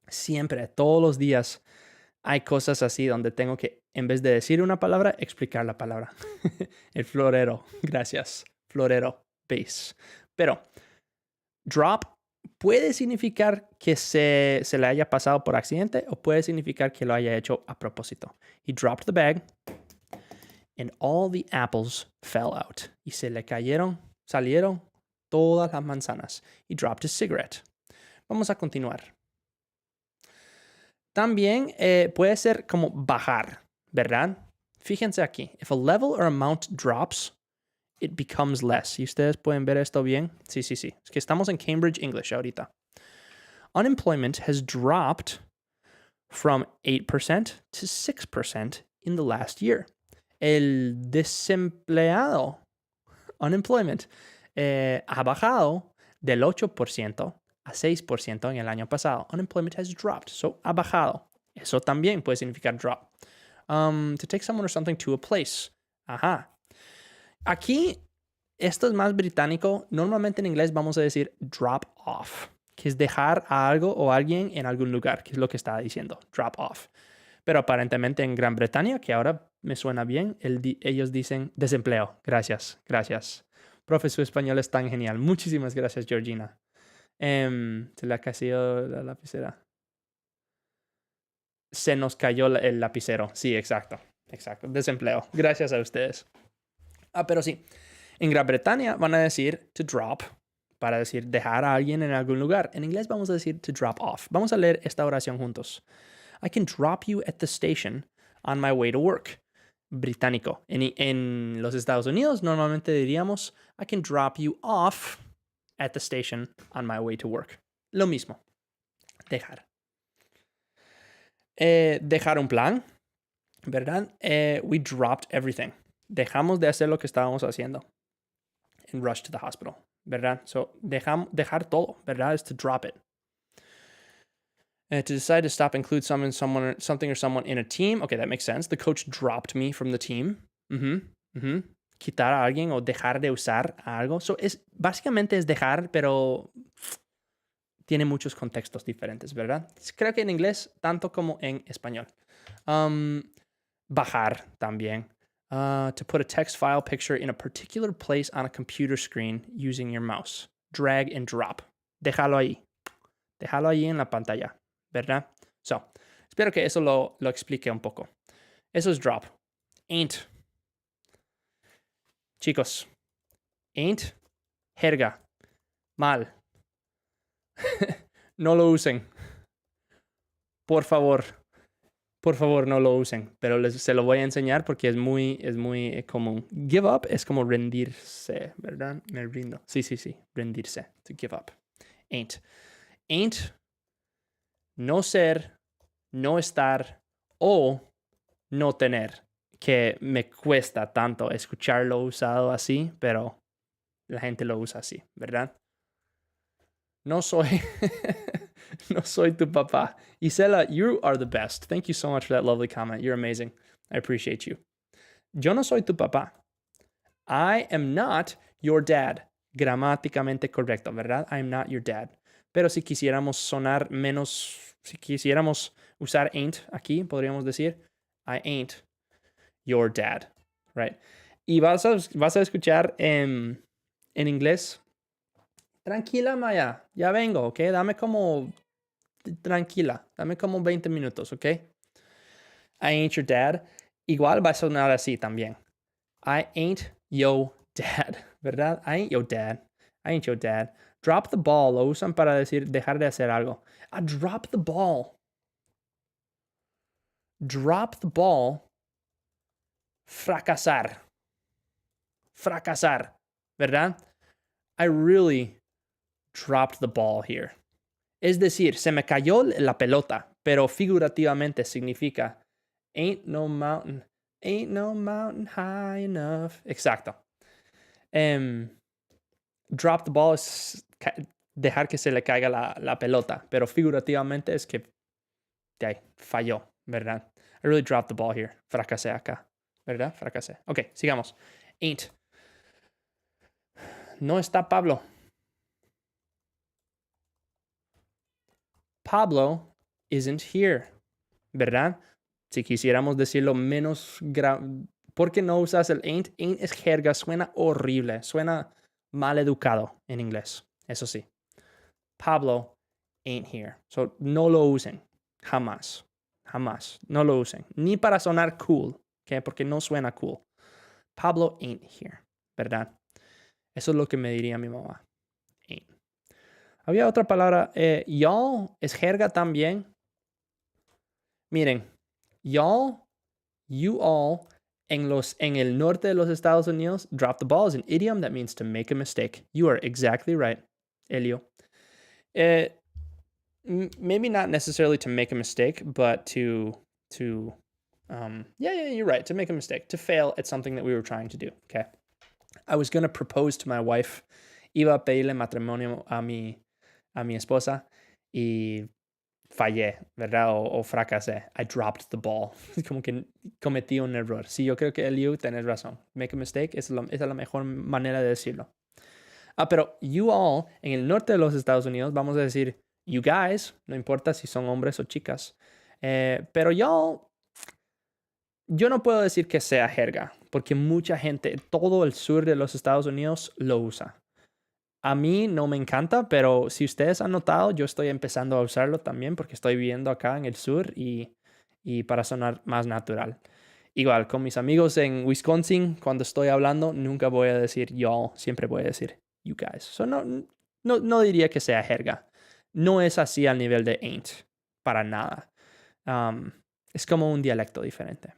A: siempre, todos los días, hay cosas así donde tengo que, en vez de decir una palabra, explicar la palabra. El florero, gracias. Florero, base. Pero drop puede significar que se le haya pasado por accidente o puede significar que lo haya hecho a propósito. He dropped the bag and all the apples fell out. Y salieron todas las manzanas. He dropped his cigarette. Vamos a continuar. También puede ser como bajar, ¿verdad? Fíjense aquí. If a level or amount drops, it becomes less. ¿Y ustedes pueden ver esto bien? Sí. Es que estamos en Cambridge English ahorita. Unemployment has dropped from 8% to 6% in the last year. El desempleado, unemployment, ha bajado del 8% a 6% en el año pasado. Unemployment has dropped. So, ha bajado. Eso también puede significar drop. To take someone or something to a place. Ajá. Aquí, esto es más británico. Normalmente en inglés vamos a decir drop off, que es dejar a algo o a alguien en algún lugar, que es lo que estaba diciendo, drop off. Pero aparentemente en Gran Bretaña, que ahora me suena bien, ellos dicen desempleo. Gracias. Profe, su español es tan genial. Muchísimas gracias, Georgina. Se le ha caído la lapicera. Se nos cayó el lapicero. Sí, exacto. Exacto. Desempleo. Gracias a ustedes. Pero sí. En Gran Bretaña van a decir to drop para decir dejar a alguien en algún lugar. En inglés vamos a decir to drop off. Vamos a leer esta oración juntos. I can drop you at the station on my way to work. Británico. En los Estados Unidos normalmente diríamos I can drop you off at the station on my way to work. Lo mismo. Dejar. Dejar un plan, ¿verdad? We dropped everything. Dejamos de hacer lo que estábamos haciendo. And rushed to the hospital, ¿verdad? So, dejar todo, ¿verdad? Is to drop it. To decide to stop include something or someone in a team. Okay, that makes sense. The coach dropped me from the team. Quitar a alguien o dejar de usar algo. So, básicamente es dejar, pero tiene muchos contextos diferentes, ¿verdad? Creo que en inglés, tanto como en español. Bajar también. To put a text file picture in a particular place on a computer screen using your mouse. Drag and drop. Déjalo ahí. Déjalo ahí en la pantalla, ¿verdad? So, espero que eso lo explique un poco. Eso es drop. Ain't. Chicos, ain't, jerga, mal. No lo usen. Por favor, no lo usen. Pero se lo voy a enseñar porque es muy común. Give up es como rendirse, ¿verdad? Me rindo. Sí. Rendirse. To give up. Ain't. Ain't, no ser, no estar o no tener. Que me cuesta tanto escucharlo usado así, pero la gente lo usa así, ¿verdad? No soy no soy tu papá. Isela, you are the best. Thank you so much for that lovely comment. You're amazing. I appreciate you. Yo no soy tu papá. I am not your dad. Gramáticamente correcto, ¿verdad? I am not your dad. Pero si quisiéramos sonar menos, si quisiéramos usar ain't aquí, podríamos decir I ain't your dad, right? Y vas a escuchar en inglés. Tranquila, Maya, ya vengo, ¿ok? Dame como 20 minutos, ¿ok? I ain't your dad. Igual va a sonar así también. I ain't your dad, ¿verdad? I ain't your dad. I ain't your dad. Drop the ball lo usan para decir dejar de hacer algo. Drop the ball. Drop the ball. Fracasar. Fracasar, ¿verdad? I really dropped the ball here. Es decir, se me cayó la pelota, pero figurativamente significa ain't no mountain high enough. Exacto. Drop the ball es dejar que se le caiga la pelota, pero figurativamente es que falló, ¿verdad? I really dropped the ball here. Fracasé acá, ¿verdad? Fracasé. Ok, sigamos. Ain't. No está Pablo. Pablo isn't here, ¿verdad? Si quisiéramos decirlo menos ¿por qué no usas el ain't? Ain't es jerga, suena horrible, suena mal educado en inglés, eso sí. Pablo ain't here. So, no lo usen, jamás, no lo usen. Ni para sonar cool, ¿okay? Porque no suena cool. Pablo ain't here, ¿verdad? Eso es lo que me diría mi mamá. Ain't. Había otra palabra, y'all es jerga también. Miren, y'all, you all, en el norte de los Estados Unidos, drop the ball is an idiom that means to make a mistake. You are exactly right, Elio. Maybe not necessarily to make a mistake, but to you're right, to make a mistake, to fail at something that we were trying to do, okay? I was going to propose to my wife, iba a pedirle matrimonio a mi esposa y fallé, ¿verdad? O fracasé. I dropped the ball. Como que cometí un error. Sí, yo creo que Eliu, tenés razón. Make a mistake es la mejor manera de decirlo. Pero you all, en el norte de los Estados Unidos, vamos a decir you guys, no importa si son hombres o chicas. Pero y'all, yo no puedo decir que sea jerga, porque mucha gente, todo el sur de los Estados Unidos lo usa. A mí no me encanta, pero si ustedes han notado, yo estoy empezando a usarlo también porque estoy viviendo acá en el sur y y para sonar más natural. Igual, con mis amigos en Wisconsin, cuando estoy hablando, nunca voy a decir y'all, siempre voy a decir you guys. So no diría que sea jerga. No es así al nivel de ain't, para nada. Es como un dialecto diferente.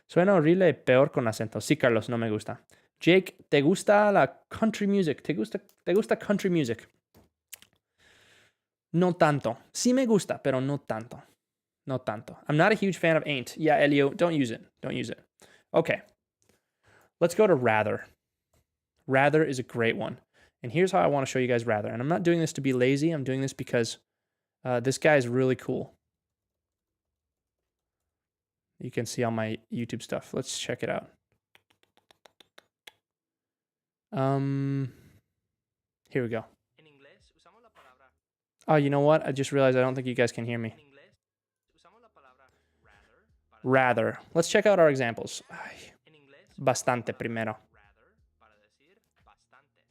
A: Suena horrible y peor con acento. Sí, Carlos, no me gusta. Jake, ¿te gusta la country music? ¿Te gusta country music? No tanto. Sí me gusta, pero no tanto. No tanto. I'm not a huge fan of ain't. Yeah, Elio, don't use it. Don't use it. Okay. Let's go to rather. Rather is a great one. And here's how I want to show you guys rather. And I'm not doing this to be lazy. I'm doing this because this guy is really cool. You can see all my YouTube stuff. Let's check it out. Here we go.
B: En inglés usamos la palabra
A: Oh, you know what? I just realized I don't think you guys can hear me.
B: en inglés usamos la palabra rather para
A: Rather. Let's check out our examples. Ay,
B: en inglés
A: bastante primero.
B: rather para decir bastante.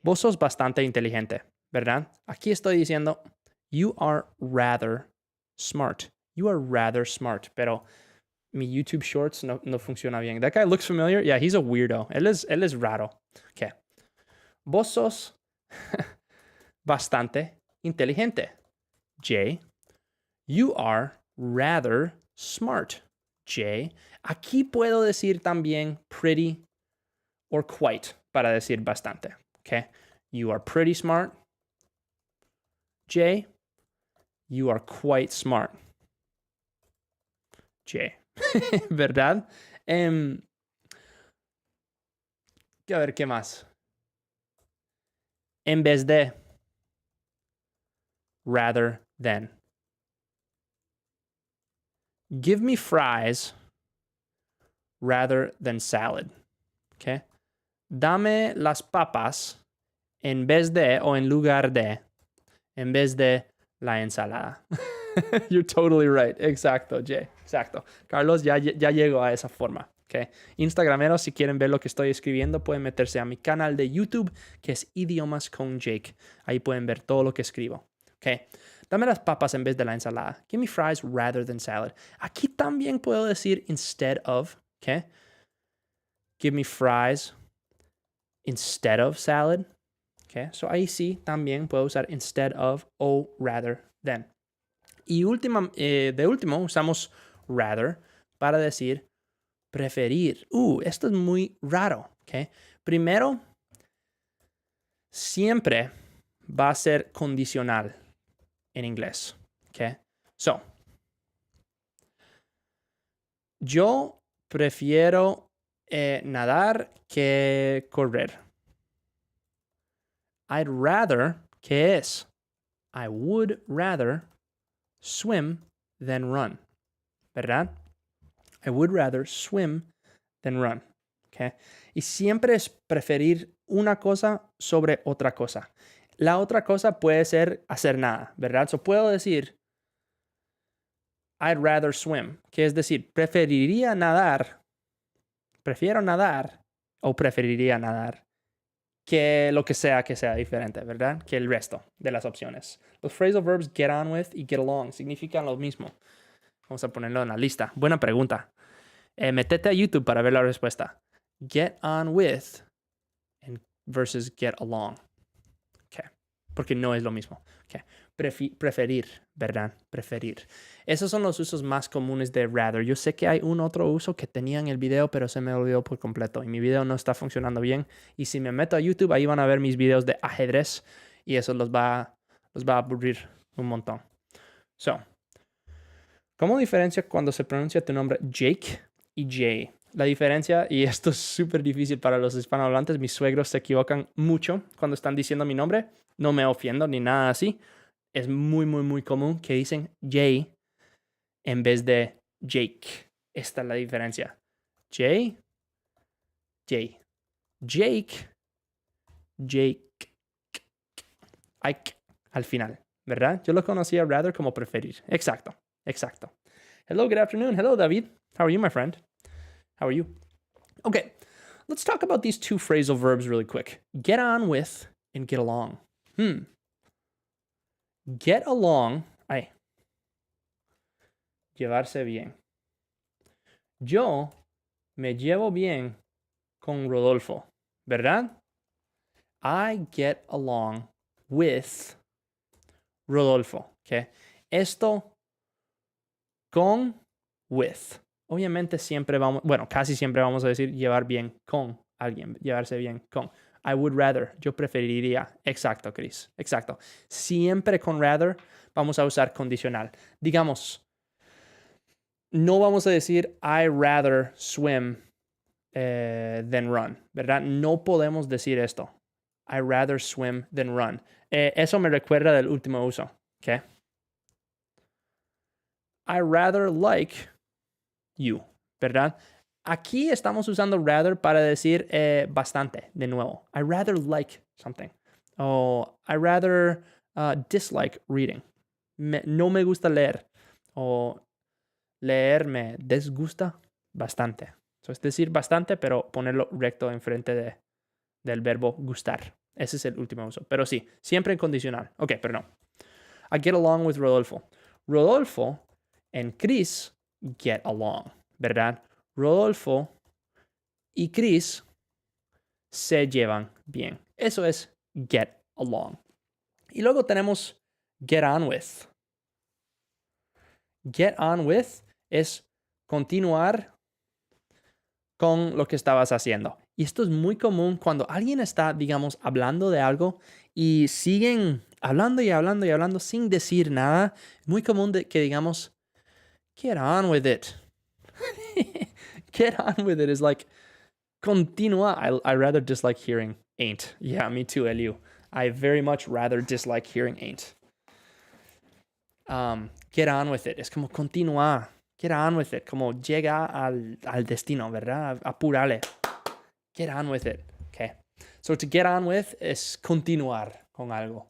A: Vos sos bastante inteligente, ¿verdad? Aquí estoy diciendo, you are rather smart. You are rather smart. Pero mi YouTube Shorts no funciona bien. That guy looks familiar. Yeah, he's a weirdo. Él es raro. Okay. Vos sos bastante inteligente. Jay. You are rather smart. Jay. Aquí puedo decir también pretty or quite para decir bastante. Okay. You are pretty smart. Jay. You are quite smart. Jay. ¿Verdad? A ver, ¿qué más? En vez de. Rather than. Give me fries rather than salad. Okay? Dame las papas en vez de o en lugar de. En vez de la ensalada. You're totally right. Exacto, Jay. Exacto. Carlos, ya llego a esa forma. Okay. Instagrameros, si quieren ver lo que estoy escribiendo, pueden meterse a mi canal de YouTube, que es Idiomas con Jake. Ahí pueden ver todo lo que escribo. Okay. Dame las papas en vez de la ensalada. Give me fries rather than salad. Aquí también puedo decir instead of. Okay. Give me fries instead of salad. Okay. So ahí sí también puedo usar instead of o rather than. Y de último usamos rather para decir preferir. Esto es muy raro. Okay. Primero, siempre va a ser condicional en inglés. Okay. So, yo prefiero nadar que correr. I'd rather, ¿qué es? I would rather swim than run. ¿Verdad? I would rather swim than run. Okay. Y siempre es preferir una cosa sobre otra cosa. La otra cosa puede ser hacer nada, ¿verdad? So puedo decir I'd rather swim, que es decir, prefiero nadar o preferiría nadar que lo que sea diferente, ¿verdad? Que el resto de las opciones. Los phrasal verbs get on with y get along significan lo mismo. Vamos a ponerlo en la lista. Buena pregunta. Métete a YouTube para ver la respuesta. Get on with versus get along. Okay. Porque no es lo mismo. Okay. Preferir, ¿verdad? Preferir. Esos son los usos más comunes de rather. Yo sé que hay un otro uso que tenía en el video, pero se me olvidó por completo. Y mi video no está funcionando bien. Y si me meto a YouTube, ahí van a ver mis videos de ajedrez. Y eso los va a aburrir un montón. So, ¿cómo diferencia cuando se pronuncia tu nombre Jake y Jay? La diferencia, y esto es súper difícil para los hispanohablantes, mis suegros se equivocan mucho cuando están diciendo mi nombre. No me ofiendo ni nada así. Es muy, muy, muy común que dicen Jay en vez de Jake. Esta es la diferencia. Jay, Jay. Jake, Jake. Ike al final, ¿verdad? Yo lo conocía rather como preferir. Exacto, exacto. Hello, good afternoon. Hello, David. How are you, my friend? How are you? Okay, let's talk about these two phrasal verbs really quick. Get on with and get along. Get along. llevarse bien. Yo me llevo bien con Rodolfo, ¿verdad? I get along with Rodolfo, ¿ok? Esto con, with. Obviamente siempre vamos, bueno, casi siempre vamos a decir llevar bien con alguien, llevarse bien con. I would rather, yo preferiría. Exacto, Chris, exacto. Siempre con rather vamos a usar condicional. Digamos, no vamos a decir I rather swim than run, ¿verdad? No podemos decir esto. I rather swim than run. Eso me recuerda del último uso, ¿ok? I rather like you, ¿verdad? Aquí estamos usando rather para decir bastante, de nuevo. I rather like something. O I rather dislike reading. No me gusta leer. O leer me disgusta bastante. So, es decir bastante, pero ponerlo recto enfrente del verbo gustar. Ese es el último uso. Pero sí, siempre en condicional. Ok, perdón. I get along with Rodolfo. Rodolfo and Chris get along, ¿verdad? Rodolfo y Chris se llevan bien. Eso es get along. Y luego tenemos get on with. Get on with es continuar con lo que estabas haciendo. Y esto es muy común cuando alguien está, digamos, hablando de algo y siguen hablando y hablando y hablando sin decir nada. Muy común que digamos, get on with it. Get on with it is like, continúa. I rather dislike hearing ain't. Yeah, me too, Eliu. I very much rather dislike hearing ain't. Get on with it. Es como continuar. Get on with it. Como llega al destino, ¿verdad? Apúrale. Get on with it. Okay. So to get on with es continuar con algo.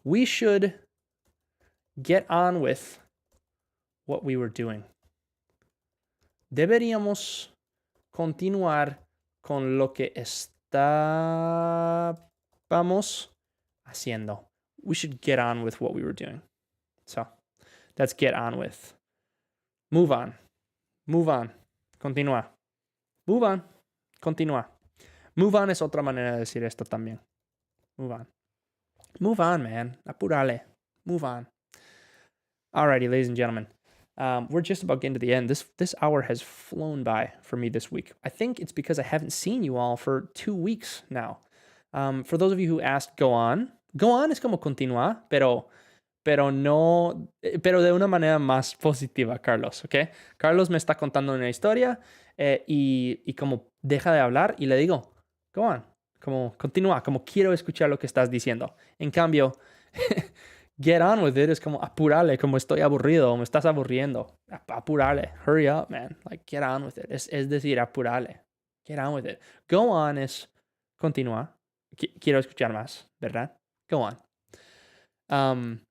A: We should get on with what we were doing. Deberíamos continuar con lo que estábamos haciendo. We should get on with what we were doing. So that's get on with. Move on. Move on. Continúa. Move on. Continúa. Move on es otra manera de decir esto también. Move on. Move on, man. Apúrale. Move on. Alrighty, ladies and gentlemen. We're just about getting to the end. This hour has flown by for me this week. I think it's because I haven't seen you all for 2 weeks now. For those of you who asked, go on. Go on es como continuar, pero de una manera más positiva, Carlos, ¿ok? Carlos me está contando una historia y como deja de hablar y le digo, go on, como continúa, como quiero escuchar lo que estás diciendo. En cambio, get on with it es como apúrale, como estoy aburrido, me estás aburriendo. Apúrale, hurry up, man. Like, get on with it. Es decir, apúrale. Get on with it. Go on es continúa. Quiero escuchar más, ¿verdad? Go on.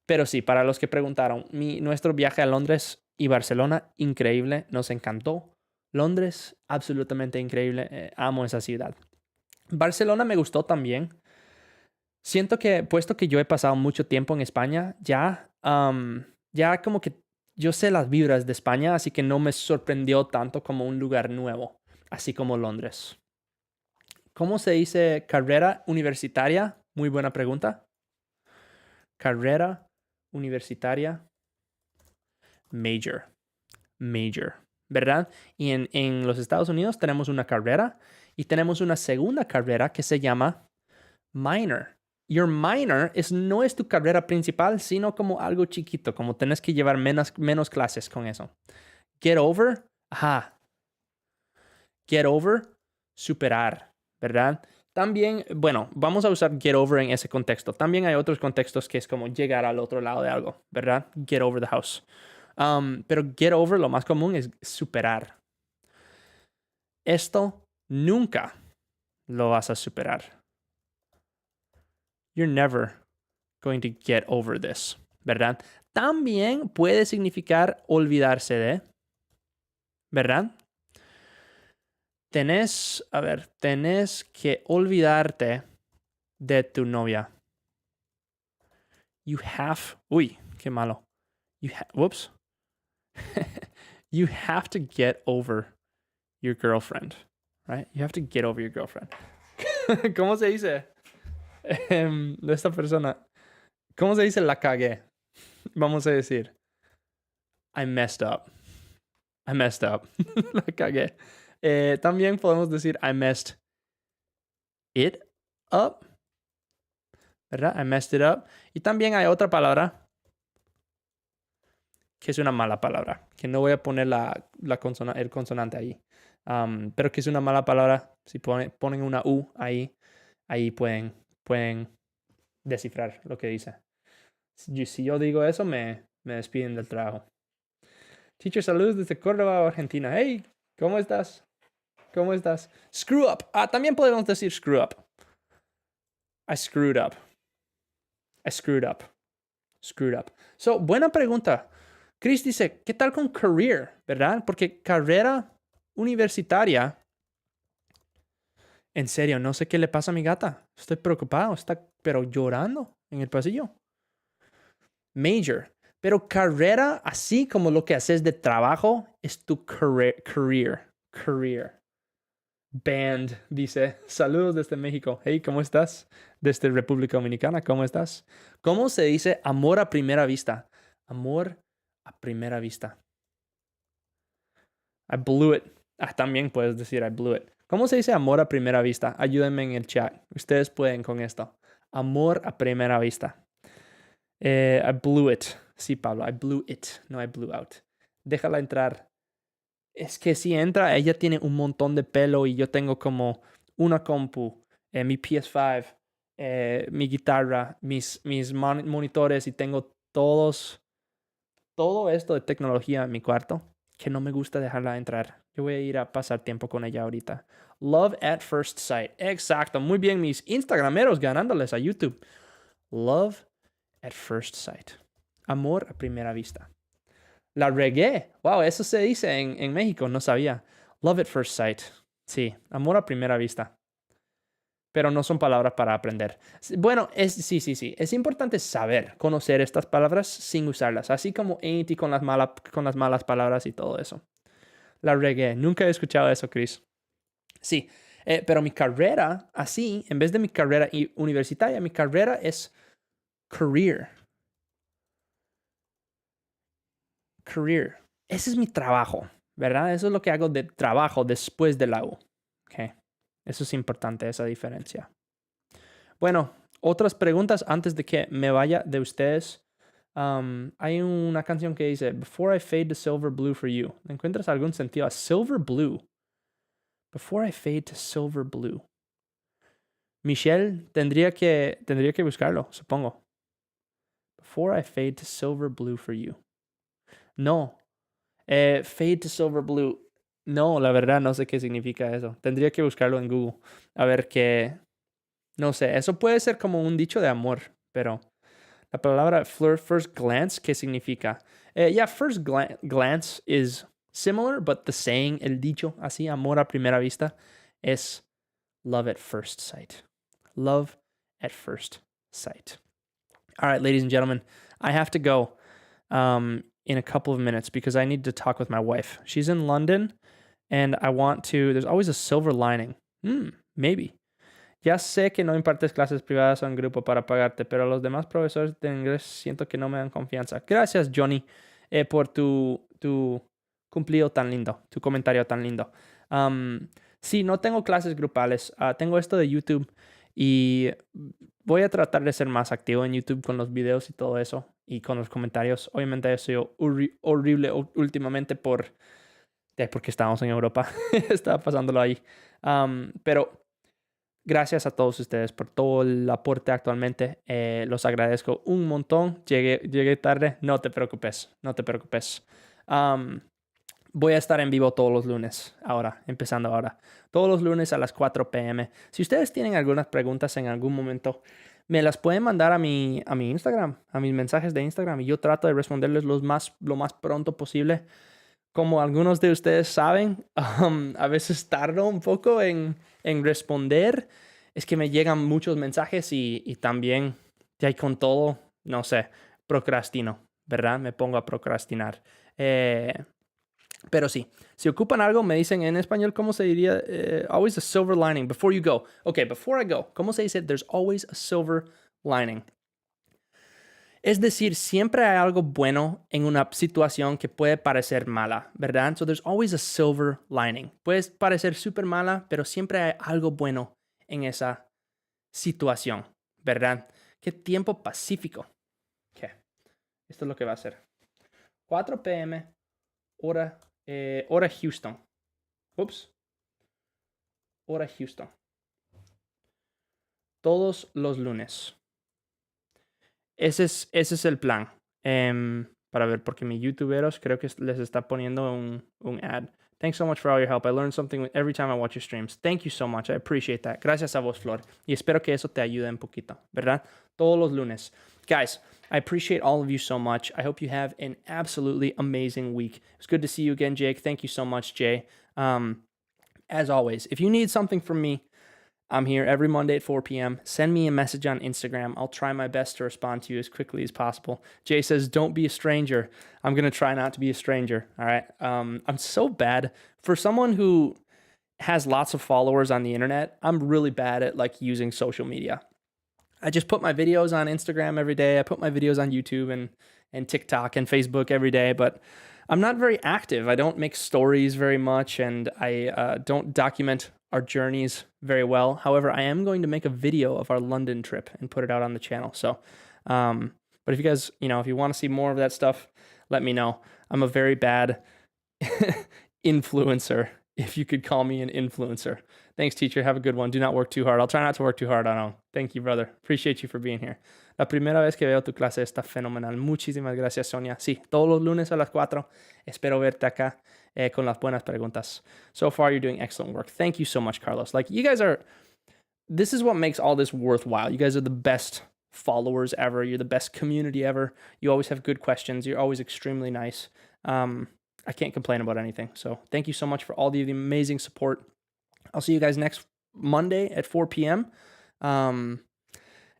A: Pero sí, para los que preguntaron, nuestro viaje a Londres y Barcelona, increíble, nos encantó. Londres, absolutamente increíble, amo esa ciudad. Barcelona me gustó también. Siento que, puesto que yo he pasado mucho tiempo en España, ya como que yo sé las vibras de España, así que no me sorprendió tanto como un lugar nuevo, así como Londres. ¿Cómo se dice carrera universitaria? Muy buena pregunta. Carrera universitaria. Major, ¿verdad? Y en los Estados Unidos tenemos una carrera y tenemos una segunda carrera que se llama minor. Your minor no es tu carrera principal, sino como algo chiquito, como tenés que llevar menos clases con eso. Get over, ajá. Get over, superar, ¿verdad? También, bueno, vamos a usar get over en ese contexto. También hay otros contextos que es como llegar al otro lado de algo, ¿verdad? Get over the house. Pero get over, lo más común es superar. Esto nunca lo vas a superar. You're never going to get over this, ¿verdad? También puede significar olvidarse de, ¿verdad? Tenés que olvidarte de tu novia. You have, uy, qué malo. Whoops. You have to get over your girlfriend, right? You have to get over your girlfriend. ¿Cómo se dice? De esta persona. ¿Cómo se dice la cagué? Vamos a decir, I messed up. I messed up. La cagué. También podemos decir, I messed it up. ¿Verdad? I messed it up. Y también hay otra palabra que es una mala palabra, que no voy a poner el consonante ahí. Pero que es una mala palabra. Si ponen una U ahí pueden descifrar lo que dice. Si yo digo eso, me despiden del trabajo. Teacher, saludos desde Córdoba, Argentina. Hey, ¿cómo estás? ¿Cómo estás? Screw up. También podemos decir screw up. I screwed up. I screwed up. Screwed up. So, buena pregunta. Chris dice, ¿qué tal con career? ¿Verdad? Porque carrera universitaria. En serio, no sé qué le pasa a mi gata. Estoy preocupado. Está pero llorando en el pasillo. Major. Pero carrera, así como lo que haces de trabajo, es tu career. Band, dice. Saludos desde México. Hey, ¿cómo estás? Desde República Dominicana, ¿cómo estás? ¿Cómo se dice amor a primera vista? Amor a primera vista. I blew it. También puedes decir I blew it. ¿Cómo se dice amor a primera vista? Ayúdenme en el chat. Ustedes pueden con esto. Amor a primera vista. I blew it. Sí, Pablo, I blew it. No, I blew out. Déjala entrar. Es que si entra, ella tiene un montón de pelo y yo tengo como una compu, mi PS5, mi guitarra, mis monitores y tengo todo esto de tecnología en mi cuarto que no me gusta dejarla entrar. Yo voy a ir a pasar tiempo con ella ahorita. Love at first sight. Exacto. Muy bien, mis Instagrameros ganándoles a YouTube. Love at first sight. Amor a primera vista. La regué. Wow, eso se dice en México. No sabía. Love at first sight. Sí, amor a primera vista. Pero no son palabras para aprender. Bueno, sí. Es importante saber, conocer estas palabras sin usarlas. Así como ain't y con las malas palabras y todo eso. La regué. Nunca he escuchado eso, Chris. Sí, pero mi carrera, así, en vez de mi carrera universitaria, mi carrera es career. Career. Ese es mi trabajo, ¿verdad? Eso es lo que hago de trabajo después de la U. Okay. Eso es importante, esa diferencia. Bueno, otras preguntas antes de que me vaya de ustedes. Hay una canción que dice, Before I fade to silver blue for you. ¿Encuentras algún sentido a silver blue? Before I fade to silver blue. Michelle, tendría que buscarlo, supongo. Before I fade to silver blue for you. No. Fade to silver blue. No, la verdad no sé qué significa eso. Tendría que buscarlo en Google. A ver qué. No sé, eso puede ser como un dicho de amor, pero la palabra first glance, ¿qué significa? First glance is similar, but the saying, el dicho, así, amor a primera vista, es love at first sight. Love at first sight. All right, ladies and gentlemen, I have to go in a couple of minutes because I need to talk with my wife. She's in London, and I want to, there's always a silver lining. Maybe. Ya sé que no impartes clases privadas o en grupo para pagarte, pero los demás profesores de inglés siento que no me dan confianza. Gracias, Johnny, por tu cumplido tan lindo, tu comentario tan lindo. Sí, no tengo clases grupales. Tengo esto de YouTube y voy a tratar de ser más activo en YouTube con los videos y todo eso y con los comentarios. Obviamente he sido horrible últimamente porque estábamos en Europa. Estaba pasándolo ahí. Pero gracias a todos ustedes por todo el aporte actualmente. Los agradezco un montón. Llegué tarde. No te preocupes. Voy a estar en vivo todos los lunes, empezando ahora. Todos los lunes a las 4 p.m. Si ustedes tienen algunas preguntas en algún momento, me las pueden mandar a mi Instagram, a mis mensajes de Instagram, y yo trato de responderles lo más pronto posible. Como algunos de ustedes saben, a veces tardo un poco en responder. Es que me llegan muchos mensajes y también, ya con todo, no sé, procrastino, ¿verdad? Me pongo a procrastinar. Pero sí, si ocupan algo, me dicen en español, ¿cómo se diría? Always a silver lining before you go. Okay, before I go, ¿cómo se dice? There's always a silver lining. Es decir, siempre hay algo bueno en una situación que puede parecer mala, ¿verdad? So there's always a silver lining. Puede parecer súper mala, pero siempre hay algo bueno en esa situación, ¿verdad? Qué tiempo pacífico. Okay. Esto es lo que va a ser. 4 p.m. hora Houston. Ups. Hora Houston. Todos los lunes. Ese es el plan. Para ver, porque mi youtuberos creo que les está poniendo un ad. Thanks so much for all your help. I learn something every time I watch your streams. Thank you so much. I appreciate that. Gracias a vos, Flor. Y espero que eso te ayude un poquito, ¿verdad? Todos los lunes. Guys, I appreciate all of you so much. I hope you have an absolutely amazing week. It's good to see you again, Jake. Thank you so much, Jay. As always, if you need something from me, I'm here every Monday at 4 p.m. Send me a message on Instagram. I'll try my best to respond to you as quickly as possible. Jay says, don't be a stranger. I'm going to try not to be a stranger. All right. I'm so bad. For someone who has lots of followers on the internet, I'm really bad at like using social media. I just put my videos on Instagram every day. I put my videos on YouTube and TikTok and Facebook every day, but I'm not very active. I don't make stories very much, and I don't document our journeys very well. However, I am going to make a video of our London trip and put it out on the channel. So, but if you guys, if you want to see more of that stuff, let me know. I'm a very bad influencer, if you could call me an influencer. Thanks, teacher. Have a good one. Do not work too hard. I'll try not to work too hard. I know. Thank you, brother. Appreciate you for being here. La primera vez que veo tu clase está fenomenal. Muchísimas gracias, Sonia. Sí, todos los lunes a las 4. Espero verte acá con las buenas preguntas. So far, you're doing excellent work. Thank you so much, Carlos. Like, you guys are... This is what makes all this worthwhile. You guys are the best followers ever. You're the best community ever. You always have good questions. You're always extremely nice. I can't complain about anything. So thank you so much for all the amazing support. I'll see you guys next Monday at 4 p.m. And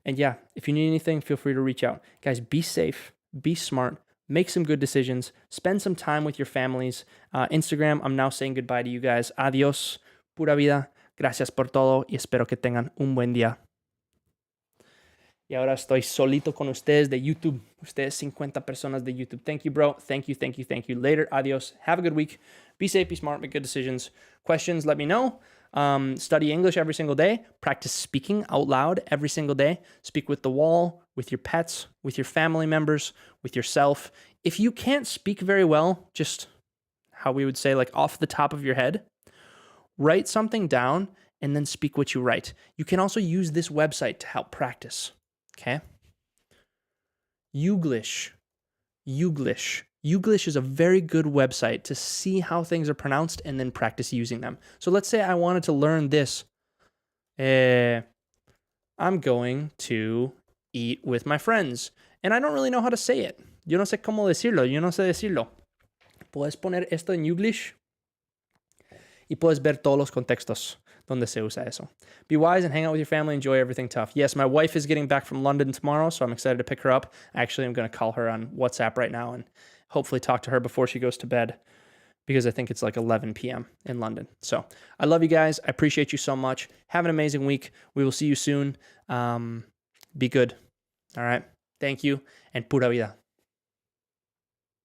A: yeah, if you need anything, feel free to reach out. Guys, be safe, be smart, make some good decisions, spend some time with your families. Instagram, I'm now saying goodbye to you guys. Adiós, pura vida. Gracias por todo y espero que tengan un buen día. Y ahora estoy solito con ustedes de YouTube. Ustedes 50 personas de YouTube. Thank you, bro. Thank you, thank you, thank you. Later. Adios. Have a good week. Be safe, be smart, make good decisions. Questions, let me know. Study English every single day. Practice speaking out loud every single day. Speak with the wall, with your pets, with your family members, with yourself. If you can't speak very well, just how we would say, like off the top of your head, write something down and then speak what you write. You can also use this website to help practice. Okay? Youglish is a very good website to see how things are pronounced and then practice using them. So let's say I wanted to learn this. I'm going to eat with my friends. And I don't really know how to say it. Yo no sé cómo decirlo. Yo no sé decirlo. Puedes poner esto en Youglish y puedes ver todos los contextos donde se usa eso. Be wise and hang out with your family. Enjoy everything tough. Yes, my wife is getting back from London tomorrow, so I'm excited to pick her up. Actually, I'm going to call her on WhatsApp right now and hopefully talk to her before she goes to bed because I think it's like 11 p.m. in London. So I love you guys. I appreciate you so much. Have an amazing week. We will see you soon. Be good. All right. Thank you and pura vida.